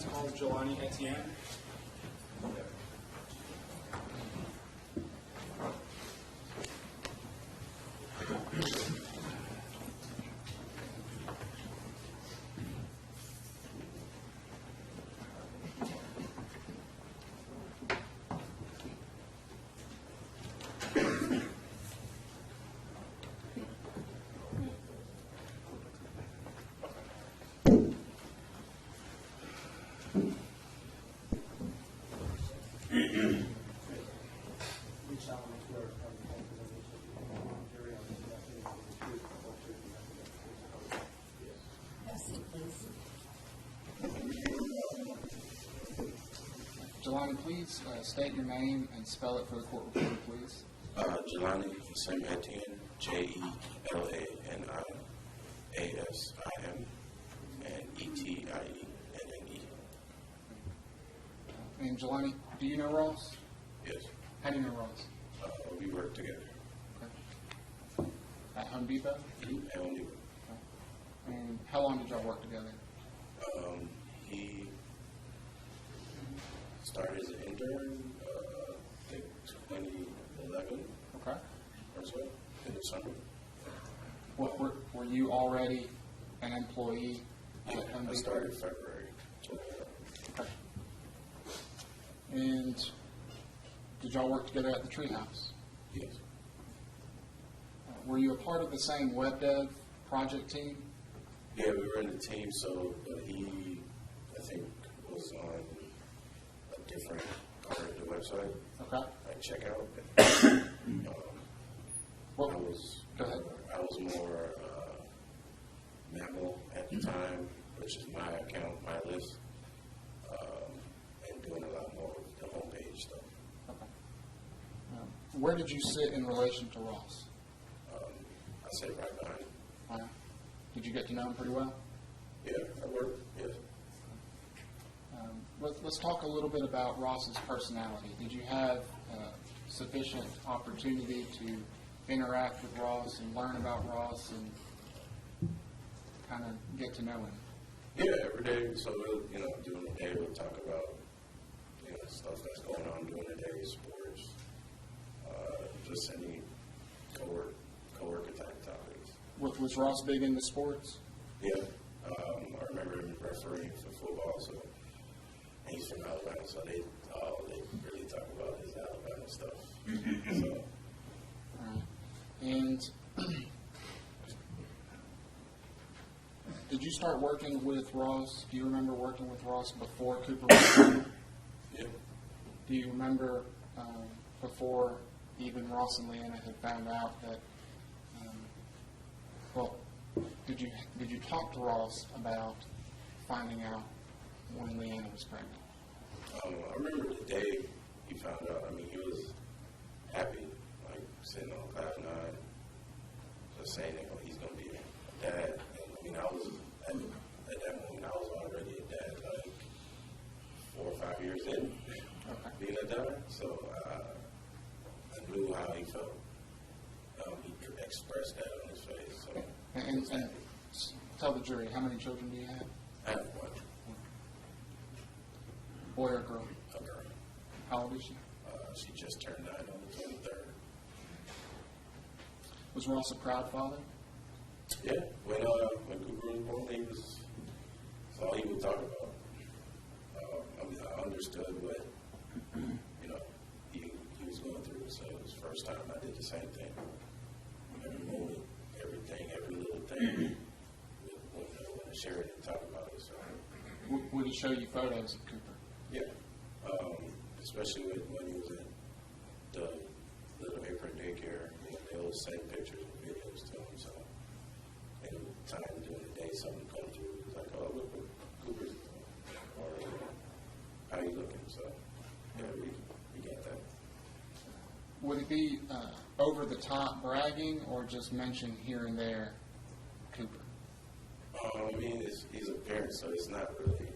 client's called Jalani, Atan. Jalani, please state your name and spell it for the court reporter, please. Jalani, same Atan, Jalani-Asim, and Etienne. And Jalani, do you know Ross? Yes. How do you know Ross? We work together. Okay. At Home Depot? At Home Depot. Okay. And how long did y'all work together? He started as an intern, I think 2011 Okay. or so, in the summer. What were you already an employee at Home Depot? I started February 2011. Okay. And did y'all work together at the treehouse? Yes. Were you a part of the same web dev project team? Yeah, we were in the team, so he, I think, was on a different part of the website. Okay. Like checkout. Go ahead. I was more Mammal at the time, which is my account, my list, and doing a lot more of the homepage stuff. Okay. Where did you sit in relation to Ross? I sit right behind. Did you get to know him pretty well? Yeah, I worked. Yes. Let's talk a little bit about Ross's personality. Did you have sufficient opportunity to interact with Ross and learn about Ross and kind of get to know him? Yeah, every day. So, during the day, we'll talk about, stuff that's going on during the day, sports, just any co-worker type topics. Was Ross big into sports? Yeah. I remember him refereeing for football, so he's from Alabama, so they really talk about his Alabama stuff. So. And did you start working with Ross? Do you remember working with Ross before Cooper was born? Yeah. Do you remember before even Ross and Leanna had found out that, did you talk to Ross about finding out when Leanna was pregnant? I remember the day he found out. I mean, he was happy, like sitting on cloud nine, just saying that he's going to be a dad. And, I was at that moment, I was already a dad, like 4 or 5 years in being a dad. So I knew how he felt. He expressed that on his face. So. And tell the jury, how many children do you have? I have one. Boy or girl? A girl. How old is she? She just turned 9 on the 23rd. Was Ross a proud father? Yeah. When Cooper was born, that's all he would talk about. I understood what, he was going through. So it was the first time I did the same thing. Every moment, everything, every little thing. When I shared it and talk about it. So. Would he show you photos of Cooper? Yeah. Especially when he was in the Little Apron daycare, they will send pictures and videos to him. So, any time during the day, something comes through, it's like, oh, look what Cooper's doing, or how you looking. So, yeah, we got that. Would it be over the top bragging, or just mention here and there Cooper? He's a parent, so it's not really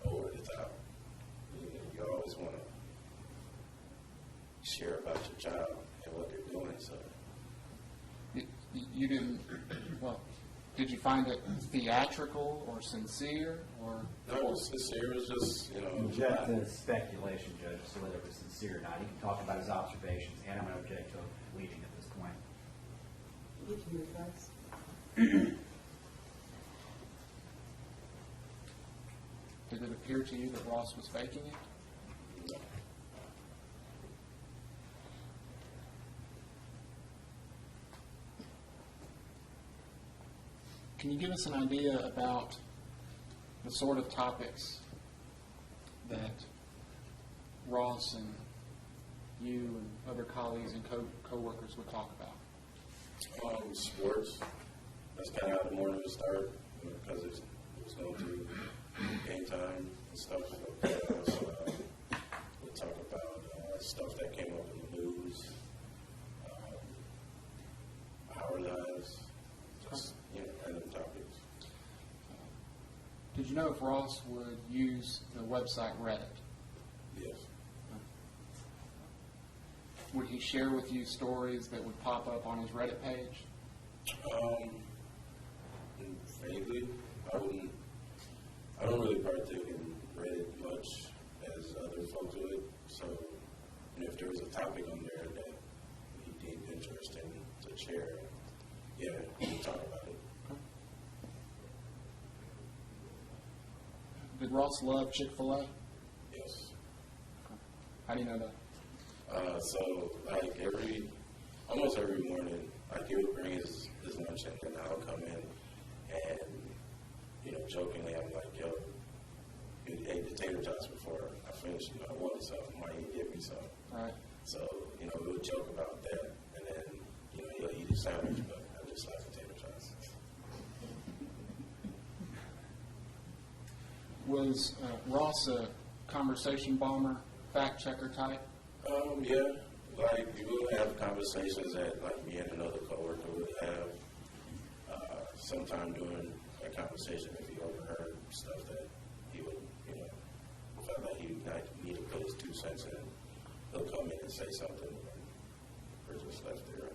over the top. You always want to share about your child and what they're doing. So You didn't. Well, Did you find it theatrical or sincere, or? No, it was sincere. It was just, you know. Object to speculation, Judge, so whether it was sincere or not. He can talk about his observations, and I'm going to object to him leaving at this point. You can move first. Did it appear to you that Ross was faking it? Can you give us an idea about the sort of topics that Ross and you and other colleagues and co-workers would talk about? Sports. That's kind of how the morning would start, because it was going through game time and stuff. We'll talk about stuff that came up in the news, our lives, just, you know, random topics. Did you know if Ross would use the website Reddit? Yes. Would he share with you stories that would pop up on his Reddit page? Vaguely. I don't really partake in Reddit much as other folks would. So, and if there was a topic on there that he deemed interesting to share, yeah, we could talk about it. Did Ross love Chick-fil-A? Yes. How do you know that? So, like almost every morning, like he would bring his lunch in, and I would come in, and you know, jokingly, I'm like, yo, you ate the tater tots before I finished, you know, I wanted some, why you give me some? Right. So, you know, we would joke about that, and then, you know, he'll eat his sandwich, but I just like the tater tots. Was Ross a conversation bomber, fact checker type? Yeah, like we would have conversations that like me and another coworker would have. Sometime during a conversation, if he overheard stuff that he would, you know, felt like he might need to put his 2 cents in, he'll come in and say something, and we're just left there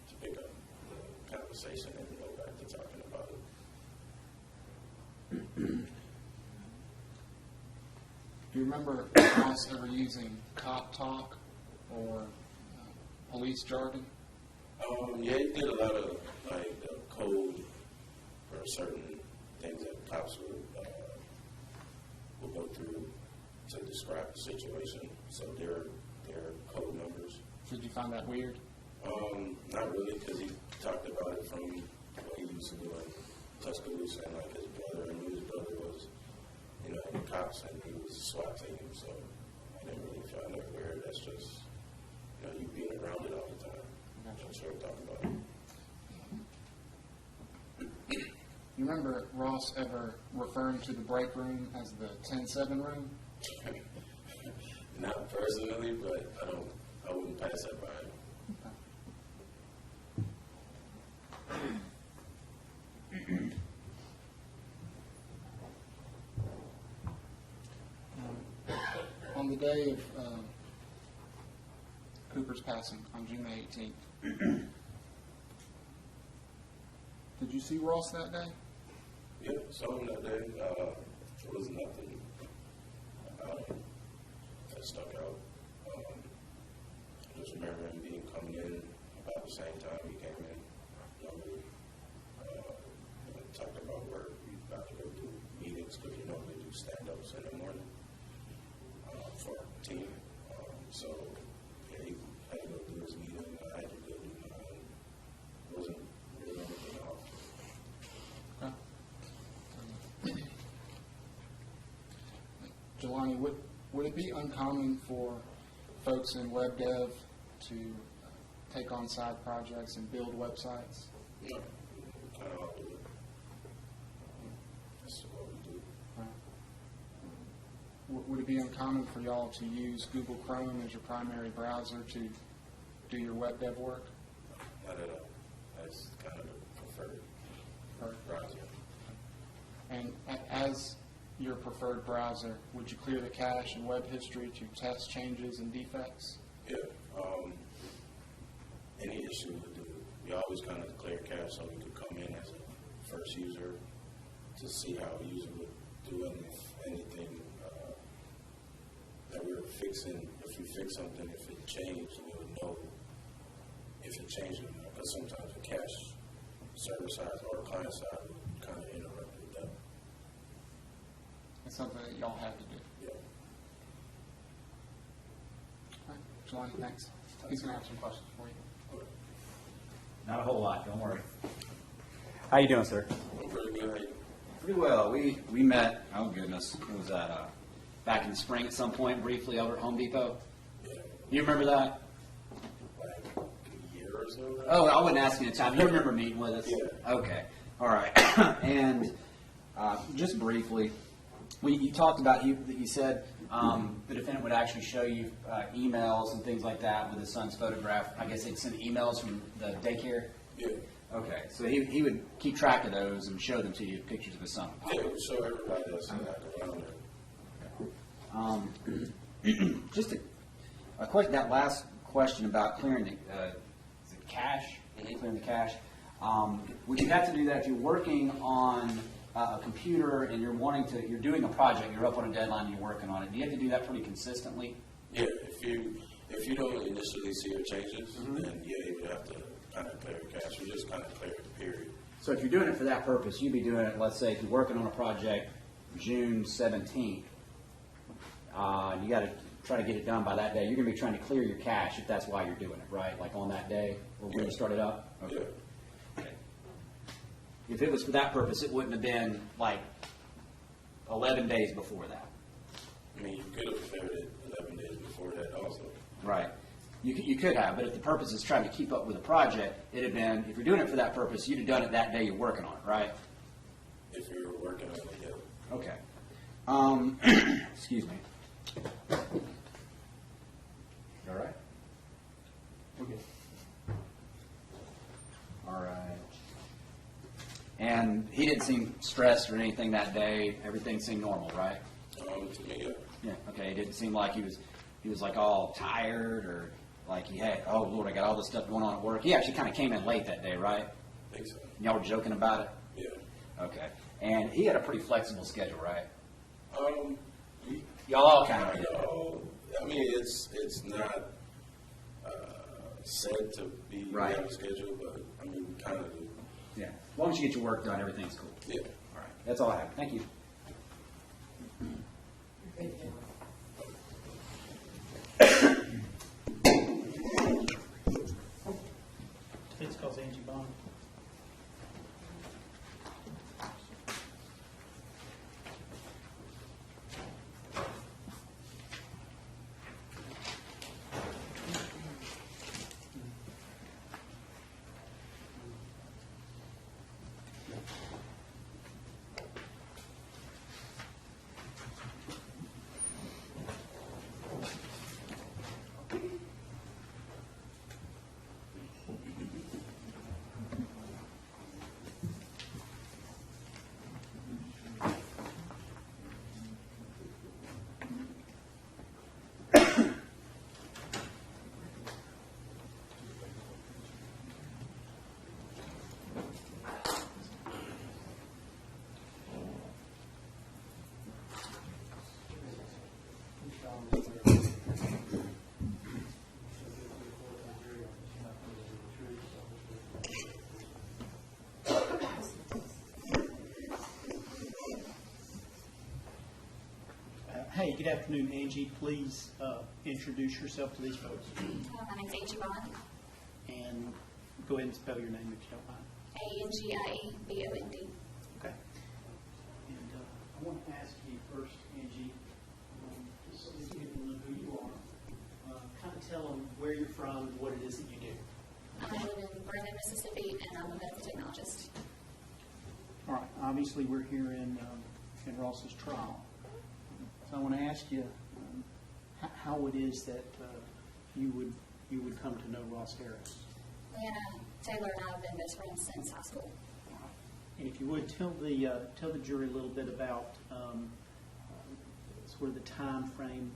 to pick up the conversation and go back to talking about it. Do you remember Ross ever using cop talk or police jargon? Yeah, he did a lot of like code for certain things that cops would go through to describe the situation. So their code numbers. Did you find that weird? Not really, because he talked about it from what he used to do in Tuscaloosa, and like his brother, and his brother was, you know, in the cops, and he was a SWAT team. So I didn't really find that weird. That's just, you know, you being around it all the time. I'm sure we'll talk about it. You remember Ross ever referring to the break room as the 10-7 room? Not personally, but I wouldn't pass that by. On the day of Cooper's passing, on June 18th, did you see Ross that day? Yeah, saw him that day. There was nothing about him that stuck out. I just remember him coming in about the same time he came in. You know, we talked about work. We about to go do meetings, because you normally do stand-ups in the morning for our team. So yeah, he had to go do his meeting. I had to go do mine. It wasn't really anything off. Jalani, would it be uncommon for folks in web dev to take on side projects and build websites? No, we kind of all do it. That's what we do. Would it be uncommon for y'all to use Google Chrome as your primary browser to do your web dev work? Not at all. That's kind of the preferred browser. And as your preferred browser, would you clear the cache and web history to test changes and defects? Yeah. Any issue would do. We we always kind of declare cash so we could come in as a first user to see how a user would do it, if anything that we were fixing, if we fix something, if it changed, we would know if it changed or not. Because sometimes the cash server side or client side would kind of interrupt with that. It's something that y'all have to do. Yeah. All right, Jalani, thanks. He's going to have some questions for you. Not a whole lot, don't worry. How you doing, sir? I'm pretty good. How you? Pretty well. We met, oh goodness, it was back in the spring at some point, briefly over at Home Depot. Yeah. You remember that? Like a year or so now? Oh, I wasn't asking the time. You remember meeting with us? Yeah. Okay. All right. And just briefly, you talked about, you said the defendant would actually show you emails and things like that with his son's photograph. I guess they'd send emails from the daycare? Yeah. Okay. So he would keep track of those and show them to you, pictures of his son. Yeah, we show everybody that's in that around there. Just a question, that last question about clearing the cache, clearing the cache. Would you have to do that if you're working on a computer and you're doing a project, you're up on a deadline and you're working on it? Do you have to do that pretty consistently? Yeah, if you don't initially see your changes, then yeah, you would have to kind of clear the cache. We just kind of clear the period. So if you're doing it for that purpose, you'd be doing it, let's say, if you're working on a project June 17th, you got to try to get it done by that day. You're going to be trying to clear your cache if that's why you're doing it, right? Like on that day or when you start it up? Yeah. Okay. If it was for that purpose, it wouldn't have been like 11 days before that. I mean, you could have cleared it 11 days before that also. Right. You could have, but if the purpose is trying to keep up with the project, it'd have been, if you're doing it for that purpose, you'd have done it that day you're working on it, right? If you were working on it, yeah. Okay. Excuse me. All right? We're good. All right. And he didn't seem stressed or anything that day. Everything seemed normal, right? To me, yeah. Yeah. Okay. It didn't seem like he was like all tired or like he had, oh Lord, I got all this stuff going on at work. He actually kind of came in late that day, right? I think so. Y'all were joking about it? Yeah. Okay. And he had a pretty flexible schedule, right? We- Y'all all kind of did. I mean, it's not said to be Right. on the schedule, but I mean, we kind of do. Yeah. As long as you get your work done, everything's cool. Yeah. All right. That's all I have. Thank you. Thank you. Defense calls Angie Bond. Hey, good afternoon, Angie. Please introduce yourself to these folks My name's Angie Bond, and go ahead and spell your name if you don't mind. ANGIE-BOND. Okay. And I want to ask you first, Angie, just so that people know who you are, kind of tell them where you're from and what it is that you do. I live in Brandon, Mississippi, and I'm a medical technologist. All right. Obviously, we're here in Ross's trial. So I want to ask you how it is that you would come to know Ross Harris. Leanna Taylor and I have been best friends since high school. And if you would tell the jury a little bit about sort of the time frame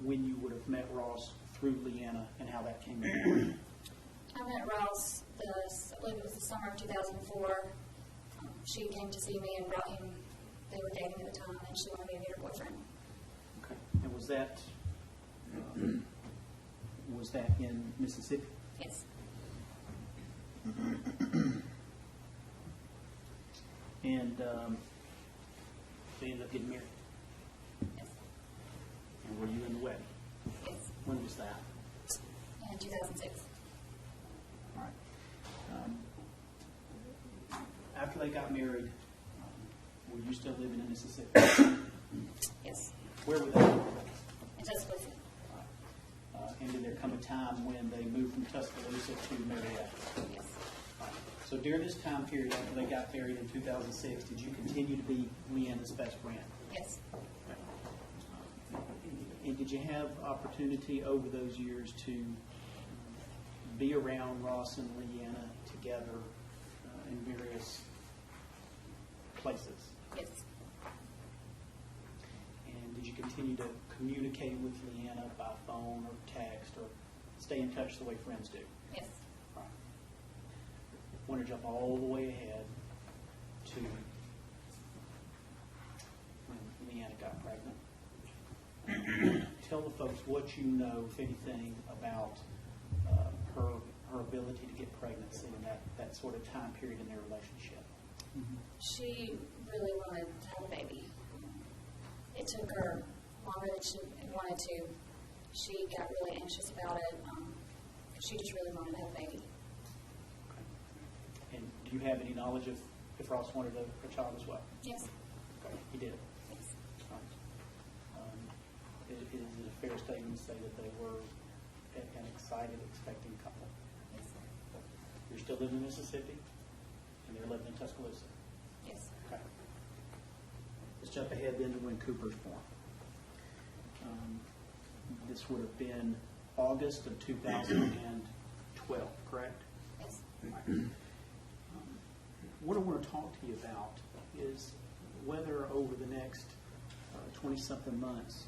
when you would have met Ross through Leanna and how that came about. I met Ross, I believe it was the summer of 2004. She came to see me and brought him, they were dating at the time, and she wanted me to meet her boyfriend. Okay. And was that in Mississippi? Yes. And they ended up getting married. Yes. And were you in the wedding? Yes. When was that? In 2006. All right. After they got married, were you still living in Mississippi? Yes. Where were they? In Tuscaloosa. And did there come a time when they moved from Tuscaloosa to Marietta? Yes. So during this time period, after they got married in 2006, did you continue to be Leanna's best friend? Yes. And did you have opportunity over those years to be around Ross and Leanna together in various places? Yes. And did you continue to communicate with Leanna by phone or text or stay in touch the way friends do? Yes. Right. I want to jump all the way ahead to when Leanna got pregnant. Tell the folks what you know, if anything, about her ability to get pregnancy and that sort of time period in their relationship. She really wanted to have a baby. It took her longer than she wanted to. She got really anxious about it. She just really wanted to have a baby. And do you have any knowledge of if Ross wanted a child as well? Yes. Okay, he did. Yes. All right. Is it a fair statement to say that they were an excited, expecting couple? Yes. You're still living in Mississippi, and they're living in Tuscaloosa. Yes. Okay. Let's jump ahead then to when Cooper's born. This would have been August of 2012, correct? Yes. What I want to talk to you about is whether over the next 20-something months,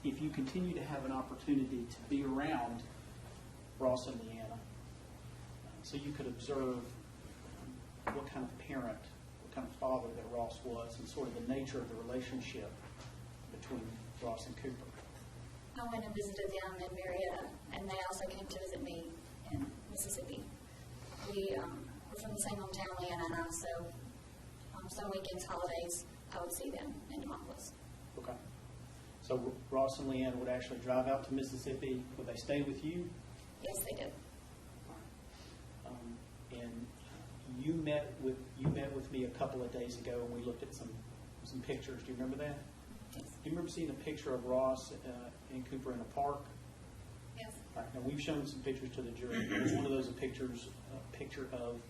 if you continue to have an opportunity to be around Ross and Leanna, so you could observe what kind of parent, what kind of father that Ross was, and sort of the nature of the relationship between Ross and Cooper. I went and visited them in Marietta, and they also came to visit me in Mississippi. We were from the same hometown, Leanna and I, so some weekends, holidays, I would see them in Demopolis. Okay. So Ross and Leanna would actually drive out to Mississippi. Would they stay with you? Yes, they did. And you met with me a couple of days ago, and we looked at some pictures. Do you remember that? Yes. Do you remember seeing a picture of Ross and Cooper in a park? Yes. All right. Now we've shown some pictures to the jury. Was one of those a picture of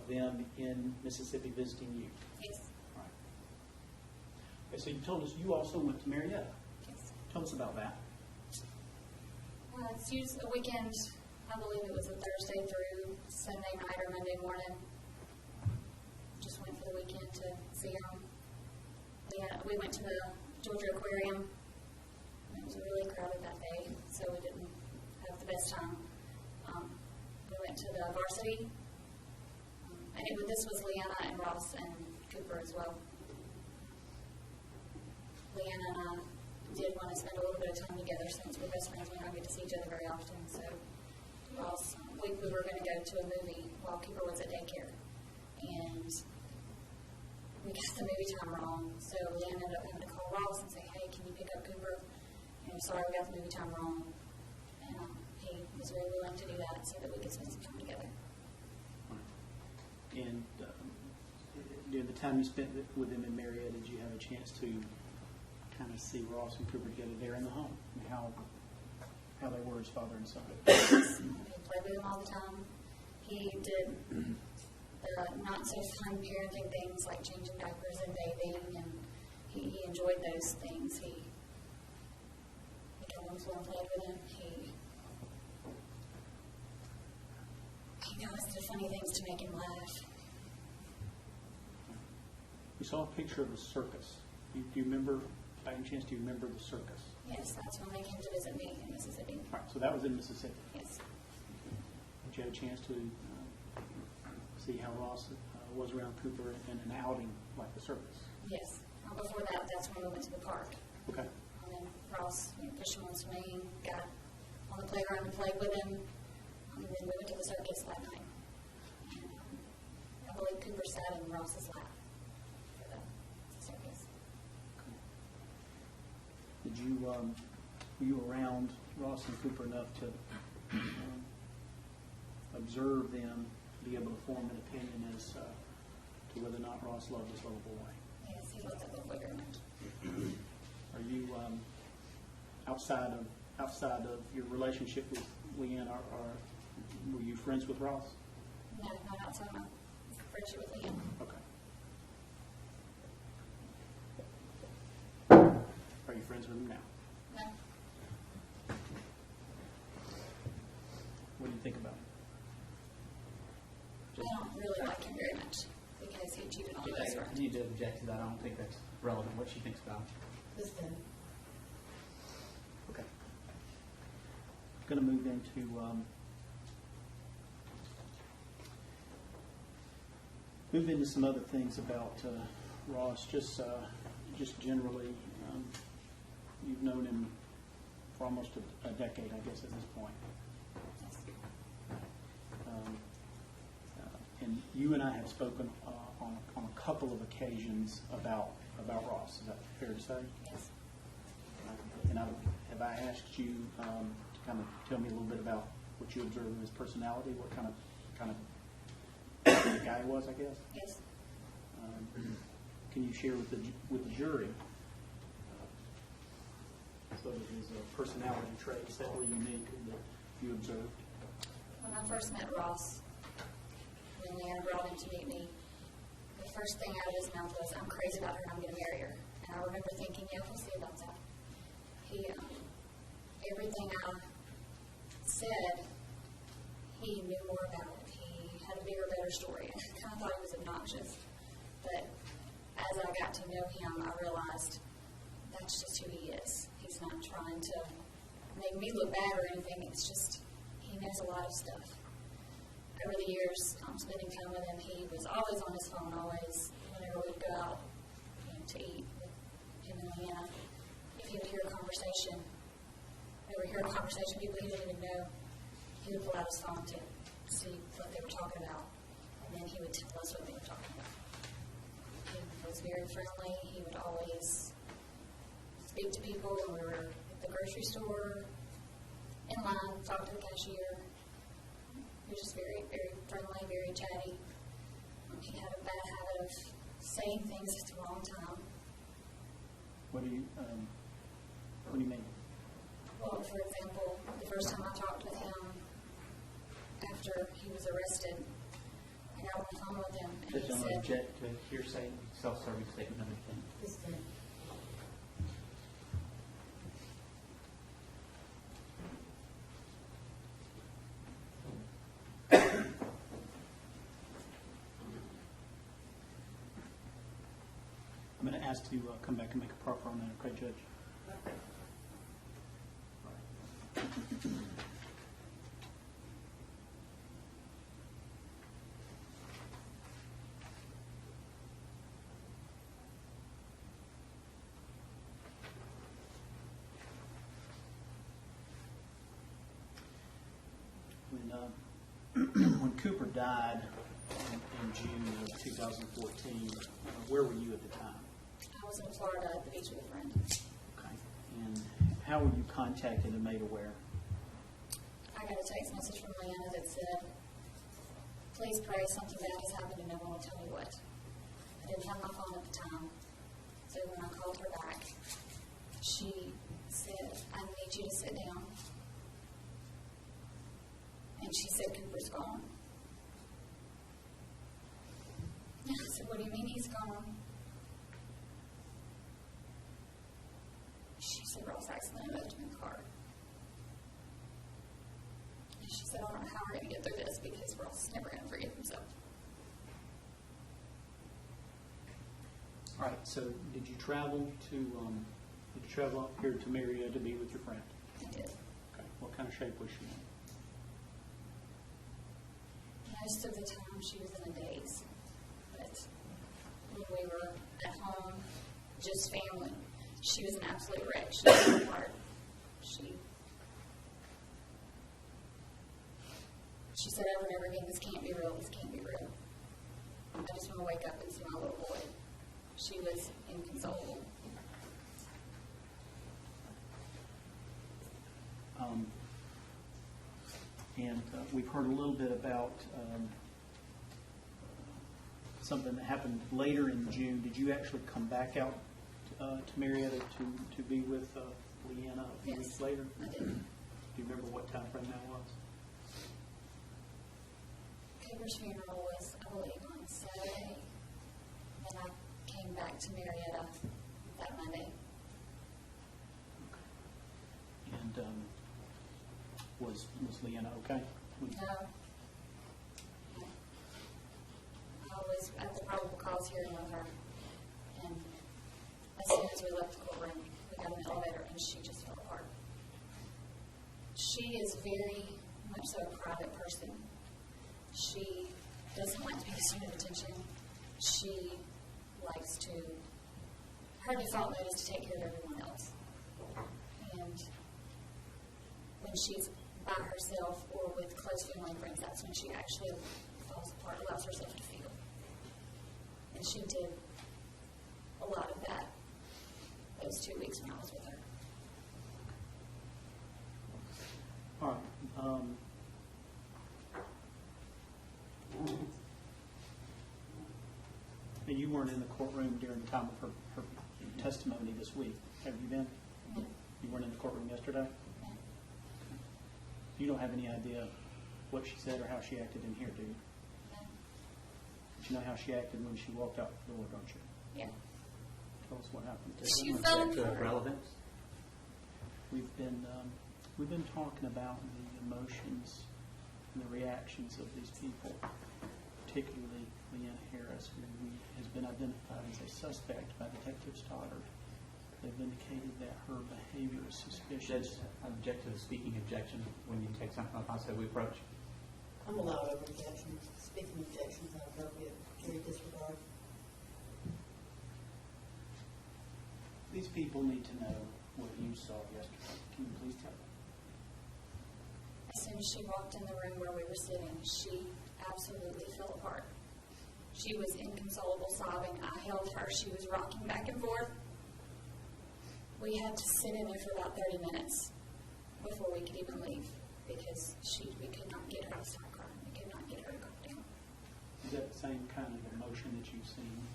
them in Mississippi visiting you? Yes. All right. Okay, so you told us you also went to Marietta. Yes. Tell us about that. It's usually a weekend. I believe it was a Thursday through Sunday night or Monday morning. Just went for the weekend to see them. We went to the Georgia Aquarium. It was really crowded that day, so we didn't have the best time. We went to the varsity. And this was Leanna and Ross and Cooper as well. Leanna and I did want to spend a little bit of time together since we're best friends. We don't get to see each other very often. So Ross, we were going to go to a movie while Cooper was at daycare. And we got the movie time wrong. So Leanna ended up having to call Ross and say, hey, can you pick up Cooper? And I'm sorry, we got the movie time wrong. And he was very willing to do that so that we could spend some time together. And during the time you spent with them in Marietta, did you have a chance to kind of see Ross and Cooper together there in the home and how they were as father and son? He played with them all the time. He did the not so fun parenting things like changing diapers and bathing, and he enjoyed those things. He got on the floor and played with him. He always did funny things to make him laugh. We saw a picture of a circus. Do you remember, by any chance, do you remember the circus? Yes, that's when they came to visit me in Mississippi. All right, so that was in Mississippi. Yes. Did you have a chance to see how Ross was around Cooper in an outing like the circus? Yes. Before that, that's when we went to the park. Okay. And then Ross pushed him on swing, got on the playground and played with him. And then we went to the circus that night. I believe Cooper sat in Ross's lap for the circus. Did you, were you around Ross and Cooper enough to observe them, be able to form an opinion as to whether or not Ross loved his little boy? Yes, he loved that little boy very much. Are you, outside of your relationship with Leanne, were you friends with Ross? No, not outside my friendship with Liam. Okay. Are you friends with him now? No. What do you think about him? I don't really like him very much because he cheated on his friend. I need to object to that. I don't think that's relevant, what she thinks about him. Listen, Okay. Going to move into some other things about Ross. Just generally, you've known him for almost a decade, I guess, at this point. And you and I have spoken on a couple of occasions about Ross. Is that fair to say? Yes. And have I asked you to kind of tell me a little bit about what you observed in his personality, what kind of guy he was, I guess? Yes. Can you share with the jury some of his personality traits that were unique and that you observed? When I first met Ross, when Leanna brought him to meet me, the first thing out of his mouth was, "I'm crazy about her and I'm going to marry her." And I remember thinking, yeah, we'll see about that. He, everything I said, he knew more about it. He had a bigger, better story. I kind of thought he was obnoxious. But as I got to know him, I realized that's just who he is. He's not trying to make me look bad or anything. It's just, he knows a lot of stuff. Over the years, spending time with him, he was always on his phone, always, whenever we'd go out to eat with him and Leanna. If he would hear a conversation, people he didn't even know, he would pull out his phone to see what they were talking about, and then he would tell us what they were talking about. He was very friendly. He would always speak to people when we were at the grocery store, in line, talk to the cashier. He was just very, very friendly, very chatty. He had a bad habit of saying things at the wrong time. What do you mean? Well, for example, the first time I talked with him after he was arrested, I got on the phone with him and Just he don't said, object to hearsay, self-serving statement of intent. listen. I'm going to ask to come back and make a proffer on that, okay, Judge? When Cooper died in June of 2014, where were you at the time? I was in Florida at the beach with a friend. Okay. And how were you contacted and made aware? I got a text message from Leanna that said, "Please pray, something bad has happened and no one will tell me what." I didn't have my phone at the time, so when I called her back, she said, "I need you to sit down." And she said, "Cooper's gone." I said, "What do you mean he's gone?" She said, "Ross accidentally left him in the car." And she said, "I don't know how we're going to get through this because Ross is never going to forgive himself." All right. So, did you travel up here to Marietta to be with your friend? I did. Okay. What kind of shape was she in? Most of the time, she was in a daze. But when we were at home, just family, she was an absolute wreck. She was apart. She said over and over again, this can't be real, this can't be real. I just want to wake up and see my little boy. She was inconsolable. We've heard a little bit about something that happened later in June. Did you actually come back out to Marietta to be with Leanna a few weeks later? I did. Do you remember what time frame that was? Cooper's funeral was, I believe, on Saturday. Then I came back to Marietta that Monday. And was Leanna okay? No. I was at the probable cause hearing with her. And as soon as we left the courtroom, we got in the elevator and she just fell apart. She is very much so a private person. She doesn't like to be the center of attention. She likes to, her default mode is to take care of everyone else. And when she's by herself or with close family and friends, that's when she actually falls apart, allows herself to feel. And she did a lot of that those 2 weeks when I was with her. All right. And you weren't in the courtroom during the time of her testimony this week, have you been? No. You weren't in the courtroom yesterday? No. You don't have any idea what she said or how she acted in here, do you? No. But you know how she acted when she walked out the door, don't you? Yeah. Tell us what happened. She fell apart. Relevance? We've been talking about the emotions and the reactions of these people, particularly Leanna Harris, who has been identified as a suspect by Detective Stoddard. They've indicated that her behavior is suspicious. Judge, I object to the speaking objection when you take something up. I said we approach. I'm allowed over objections. Speaking objections are appropriate. Jury disregard. These people need to know what you saw yesterday. Can you please tell them? As soon as she walked in the room where we were sitting, she absolutely fell apart. She was inconsolable, sobbing. I held her. She was rocking back and forth. We had to sit in there for about 30 minutes before we could even leave because we could not get her to stop crying. We could not get her to calm down. Is that the same kind of emotion that you've seen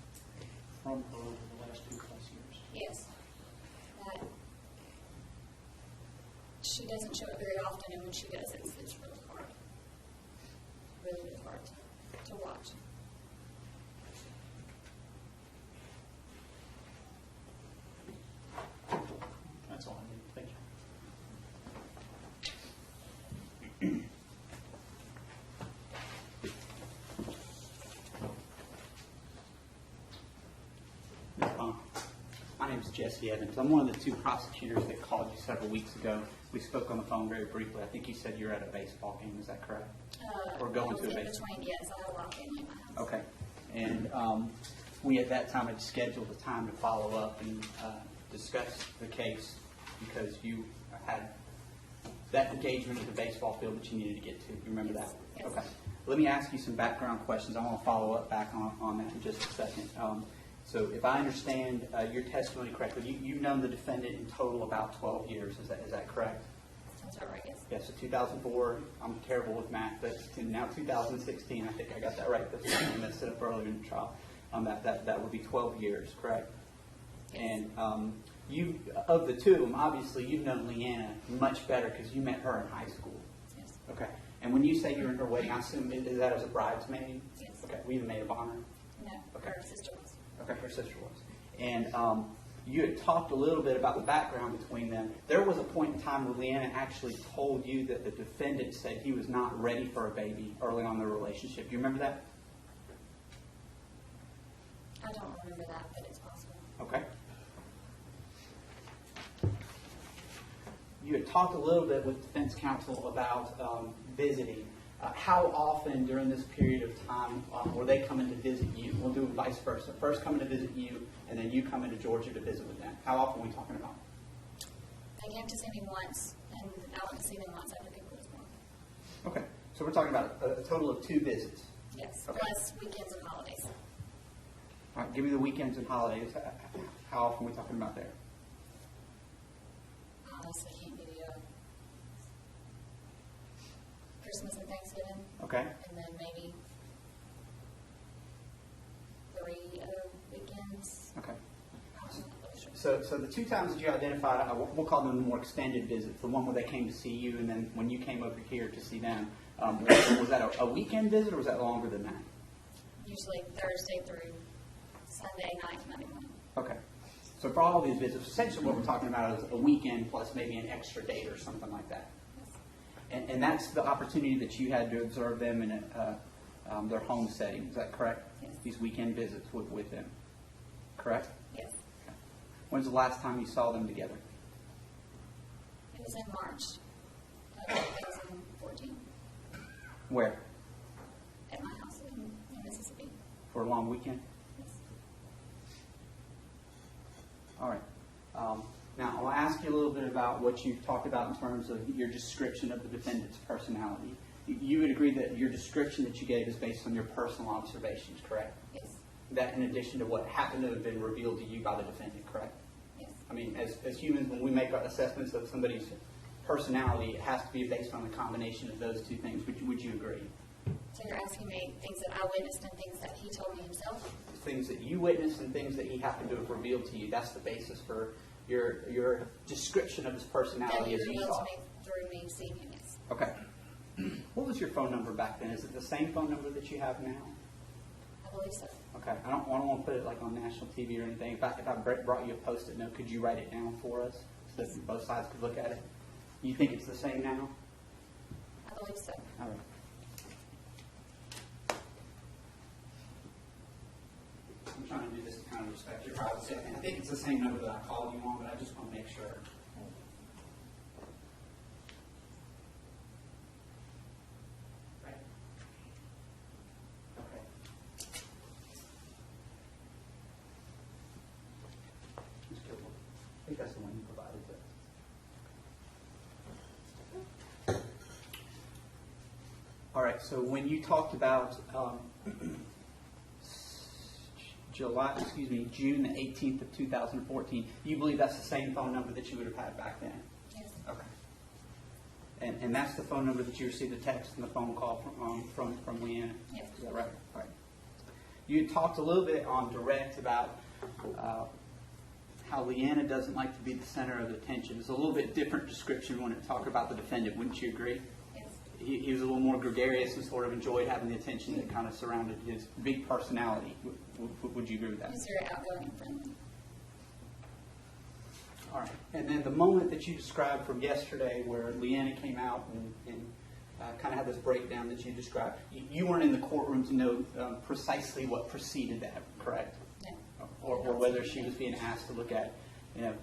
from her over the last 2+ years? Yes. She doesn't show it very often, and when she does, it's really hard. Really, really hard to watch. That's all I need. Thank you. Ms. Bond, my name is Jesse Evans. I'm one of the two prosecutors that called you several weeks ago. We spoke on the phone very briefly. I think you said you're at a baseball game. Is that correct? Or going to a baseball game? Yes, I have a lot of family in my house. Okay. And we at that time had scheduled a time to follow up and discuss the case because you had that engagement at the baseball field that you needed to get to. You remember that? Yes. Okay. Let me ask you some background questions. I want to follow up back on that in just a second. So if I understand your testimony correctly, you've known the defendant in total about 12 years. Is that correct? That's all right, yes. Yeah, so 2004, I'm terrible with math, but now 2016, I think I got that right. That's I messed it up earlier in the trial. That would be 12 years, correct? Yes. And you, of the two of them, obviously you've known Leanna much better because you met her in high school. Yes. Okay. And when you say you were in her wedding, I assume is that as a bridesmaid? Yes. Okay. Were you the maid of honor? No, Okay. her sister was. Okay, her sister was. And you had talked a little bit about the background between them. There was a point in time where Leanna actually told you that the defendant said he was not ready for a baby early on in their relationship. Do you remember that? I don't remember that, but it's possible. Okay. You had talked a little bit with defense counsel about visiting. how often during this period of time were they coming to visit you? We'll do vice versa. First coming to visit you, and then you coming to Georgia to visit with them. How often are we talking about? They came to see me once, and I went to see them once after Cooper was born. Okay, so we're talking about a total of 2 visits. Yes, Okay. plus weekends and holidays. All right, give me the weekends and holidays. How often are we talking about there? Honestly, can't give you a Christmas and Thanksgiving, Okay. and then maybe 3 other weekends. Okay. I'm not really sure. So the 2 times that you identified, we'll call them the more extended visits, the one where they came to see you, and then when you came over here to see them. Was that a weekend visit, or was that longer than that? Usually Thursday through Sunday night, Monday morning. Okay. So for all these visits, essentially what we're talking about is a weekend plus maybe an extra date or something like that. And that's the opportunity that you had to observe them in their home setting. Is that correct? Yes. These weekend visits with them. Correct? Yes. Okay. When's the last time you saw them together? It was in March of 2014 Where? at my house in Mississippi. For a long weekend? Yes. All right. Now, I'll ask you a little bit about what you've talked about in terms of your description of the defendant's personality. You would agree that your description that you gave is based on your personal observations, correct? Yes. That in addition to what happened to have been revealed to you by the defendant, correct? Yes. I mean, as humans, when we make our assessments of somebody's personality, it has to be based on the combination of those 2 things. Would you agree? So you're asking me things that I witnessed and things that he told me himself? Things that you witnessed and things that he happened to have revealed to you, that's the basis for your description of his That personality he as you revealed saw to it. me through me seeing him, yes. Okay. What was your phone number back then? Is it the same phone number that you have now? I believe so. Okay. I don't want to put it like on national TV or anything. If I brought you a Post-it note, could you write it down for us so that both sides could look at it? You think it's the same now? I believe so. All right. I'm trying to do this to kind of respect your privacy. I think it's the same number that I called you on, but I just want to make sure. Right. Okay. Just kill one. I think that's the one you provided to us. All right, so when you talked about June the 18th of 2014, you believe that's the same phone number that you would have had back then? Yes. Okay. And that's the phone number that you received the text and the phone call from Leanna? Yes. Is that right? All right. You talked a little bit on direct about how Leanna doesn't like to be the center of attention. It's a little bit different description when it talked about the defendant, wouldn't you agree? Yes. He was a little more gregarious and sort of enjoyed having the attention that kind of surrounded his big personality. Would you agree with that? He's very outgoing and friendly. All right. And then the moment that you described from yesterday where Leanna came out and kind of had this breakdown that you described, you weren't in the courtroom to know precisely what preceded that, correct? No. Or whether she was being asked to look at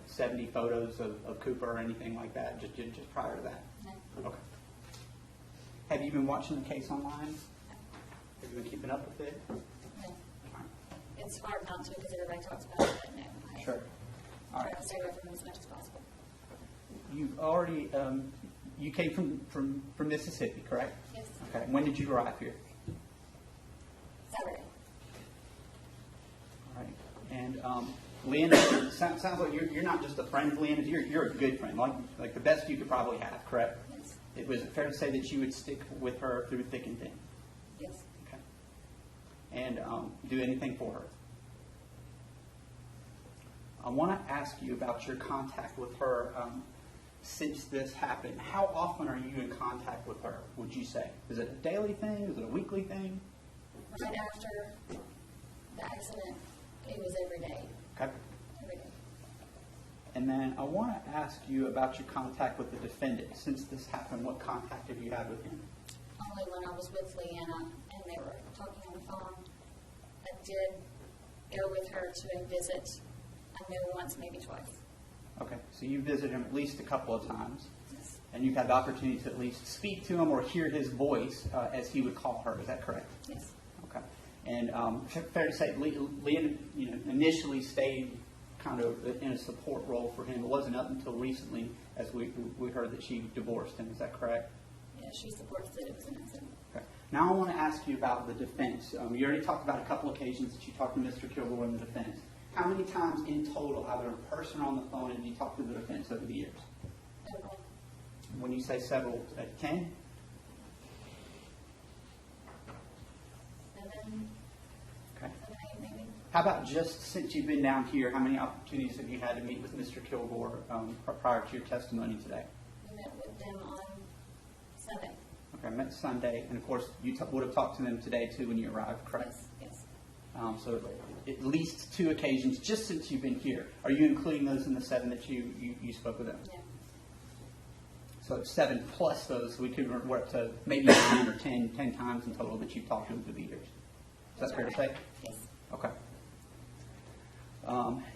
70 photos of Cooper or anything like that, just prior to that? No. Okay. Have you been watching the case online? Have you been keeping up with it? No. It's hard not to because everybody talks about it, but no. I Sure. All try right. to stay away from it as much as possible. You've already, you came from Mississippi, correct? Yes. Okay. When did you arrive here? Saturday. All right. And Leanna, sounds like you're not just a friend of Leanna's, you're a good friend, like the best you could probably have, correct? Yes. Was it fair to say that you would stick with her through thick and thin? Yes. Okay. And do anything for her? I want to ask you about your contact with her since this happened. How often are you in contact with her, would you say? Is it a daily thing? Is it a weekly thing? Right after the accident, it was every day. Okay. Every day. And then I want to ask you about your contact with the defendant. Since this happened, what contact have you had with him? Only when I was with Leanna and they were talking on the phone. I did go with her to a visit. I know once, maybe twice. Okay, so you visited him at least a couple of times. Yes. and you've had the opportunity to at least speak to him or hear his voice as he would call her. Is that correct? Yes. Okay. And fair to say, Leanna, initially stayed kind of in a support role for him. It wasn't up until recently, as we heard, that she divorced him. Is that correct? Yeah, she supports that it was an accident. Okay. Now I want to ask you about the defense. You already talked about a couple occasions that you talked to Mr. Kilgore in the defense. How many times in total, either in person or on the phone, have you talked to the defense over the years? Several. When you say several, 10? 7, Okay. 7, 8 maybe. How about just since you've been down here, how many opportunities have you had to meet with Mr. Kilgore prior to your testimony today? We met with them on Sunday. Okay, met Sunday, and of course, you would have talked to them today too when you arrived, correct? Yes. So at least 2 occasions just since you've been here. Are you including those in the 7 that you spoke with them? Yeah. So it's 7 plus those, so we're up to maybe 9 or 10 times in total that you've talked to them through the years. Is that fair to say? Yes. Okay.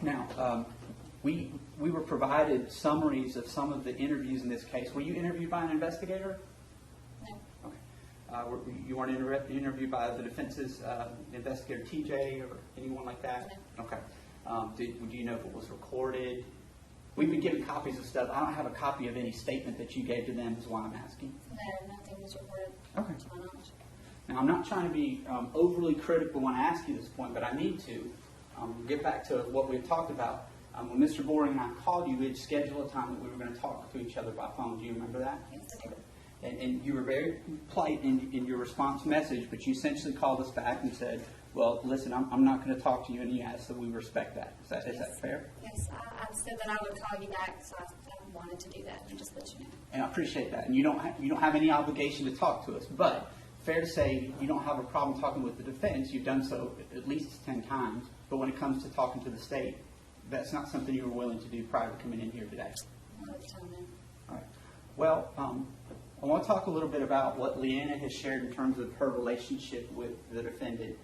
Now, we were provided summaries of some of the interviews in this case. Were you interviewed by an investigator? No. Okay. You weren't interviewed by the defense's investigator, TJ, or anyone like that? No. Okay. Do you know if it was recorded? We've been given copies of stuff. I don't have a copy of any statement that you gave to them, is why I'm asking. No, nothing was reported Okay. to my knowledge. Now, I'm not trying to be overly critical when I ask you this point, but I need to get back to what we've talked about. When Mr. Boring and I called you, we had scheduled a time that we were going to talk to each other by phone. Do you remember that? Yes, I do. And you were very polite in your response message, but you essentially called us back and said, well, listen, I'm not going to talk to you, and you asked, so we respect that. Is that fair? Yes, I said that I would call you back, so I wanted to do that and just let you know. And I appreciate that. And you don't have any obligation to talk to us, but fair to say you don't have a problem talking with the defense. You've done so at least 10 times. But when it comes to talking to the state, that's not something you were willing to do prior to coming in here today. Not at the time, no. All right. Well, I want to talk a little bit about what Leanna has shared in terms of her relationship with the defendant.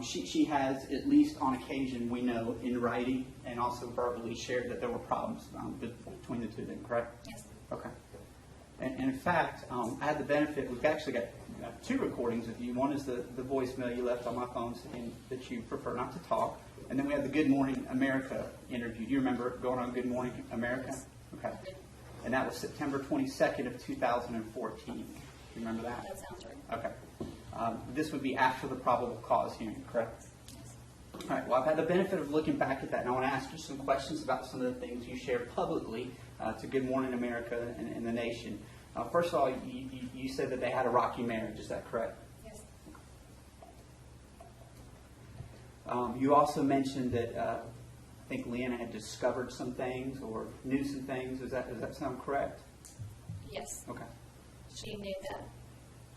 She has, at least on occasion, we know, in writing and also verbally shared that there were problems between the two of them, correct? Yes. Okay. And in fact, I had the benefit, we've actually got 2 recordings of you. One is the voicemail you left on my phone saying that you prefer not to talk. And then we had the Good Morning America interview. Do you remember going on Good Morning America? Yes. Okay. And that was September 22nd of 2014. Do you remember that? That sounds right. Okay. This would be after the probable cause hearing, correct? Yes. All right. Well, I've had the benefit of looking back at that, and I want to ask you some questions about some of the things you shared publicly to Good Morning America and the nation. First of all, you said that they had a rocky marriage. Is that correct? Yes. You also mentioned that I think Leanna had discovered some things or knew some things. Does that sound correct? Yes. Okay. She knew that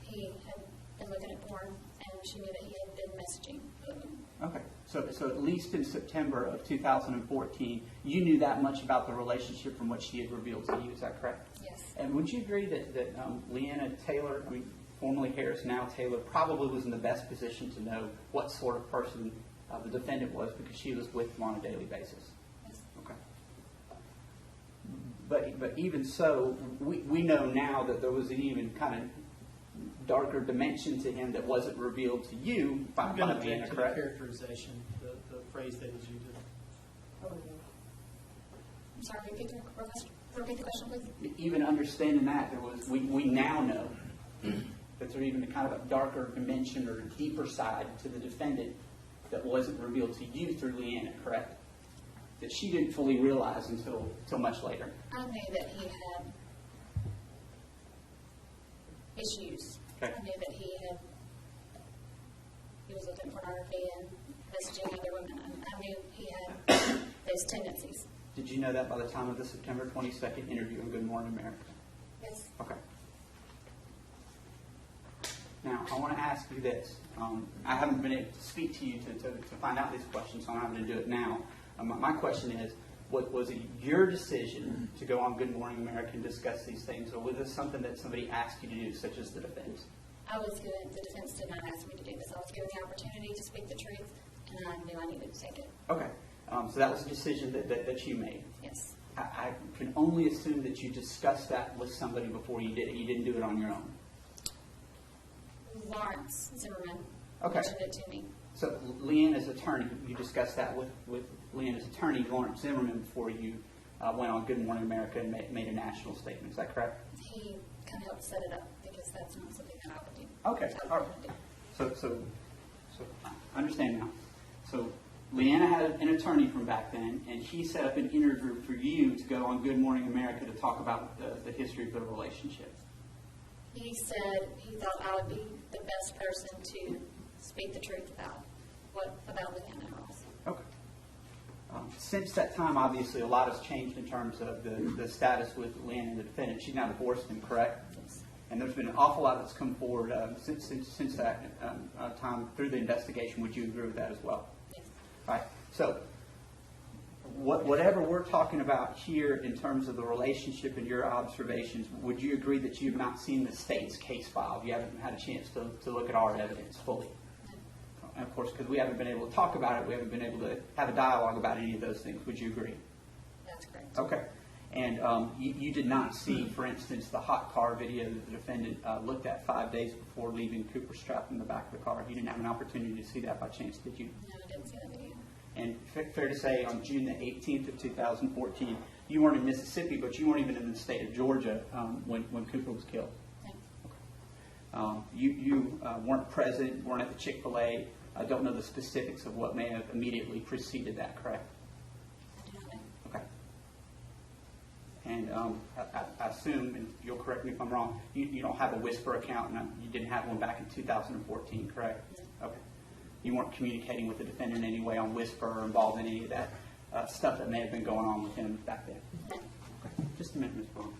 he had been looking at porn, and she knew that he had been messaging with him. Okay. So at least in September of 2014, you knew that much about the relationship from what she had revealed to you. Is that correct? Yes. And would you agree that Leanna Taylor, formerly Harris, now Taylor, probably was in the best position to know what sort of person the defendant was because she was with him on a daily basis? Yes. Okay. But even so, we know now that there was an even kind of darker dimension to him that wasn't revealed to you by I'm going to Leanna, object to the correct? characterization, the phrase that is used. Oh, yeah. I'm sorry, repeat the question, please. Even understanding that, we now know that there even a kind of a darker dimension or a deeper side to the defendant that wasn't revealed to you through Leanna, correct? That she didn't fully realize until much later. I knew that he had issues. Okay. I knew that he was looking at pornography and messaging other women. I knew he had those tendencies. Did you know that by the time of the September 22nd interview in Good Morning America? Yes. Okay. Now, I want to ask you this. I haven't been able to speak to you to find out these questions, so I'm having to do it now. My question is, was it your decision to go on Good Morning America and discuss these things, or was this something that somebody asked you to do, such as the defense? The defense did not ask me to do this. I was given the opportunity to speak the truth, and I knew I needed to take it. Okay. So that was a decision that you made. Yes. I can only assume that you discussed that with somebody before you did it. You didn't do it on your own. Lawrence Zimmerman Okay. mentioned it to me. So Leanna's attorney, you discussed that with Leanna's attorney, Lawrence Zimmerman, before you went on Good Morning America and made a national statement. Is that correct? He kind of helped set it up because that's not something that I would do. Okay. I All right. wouldn't do. So I understand now. So Leanna had an attorney from back then, and he set up an interview for you to go on Good Morning America to talk about the history of the relationship. He said he thought I would be the best person to speak the truth about Leanna and Ross. Okay. Since that time, obviously, a lot has changed in terms of the status with Leanna and the defendant. She's now divorced him, correct? Yes. And there's been an awful lot that's come forward since that time through the investigation. Would you agree with that as well? Yes. Right. So, whatever we're talking about here in terms of the relationship and your observations, would you agree that you've not seen the state's case file? You haven't had a chance to look at our evidence fully? And of course, because we haven't been able to talk about it, we haven't been able to have a dialogue about any of those things. Would you agree? That's correct. Okay. And you did not see, for instance, the hot car video that the defendant looked at 5 days before leaving Cooper strapped in the back of the car. You didn't have an opportunity to see that by chance, did you? No, I didn't see that video. And fair to say, on June the 18th of 2014, you weren't in Mississippi, but you weren't even in the state of Georgia when Cooper was killed. No. You weren't present, weren't at the Chick-fil-A. I don't know the specifics of what may have immediately preceded that, correct? I do not know. Okay. And I assume, and you'll correct me if I'm wrong, you don't have a Whisper account, and you didn't have one back in 2014, correct? No. Okay. You weren't communicating with the defendant in any way on Whisper or involved in any of that stuff that may have been going on with him back then? No. Okay. Just a minute, Ms. Brown.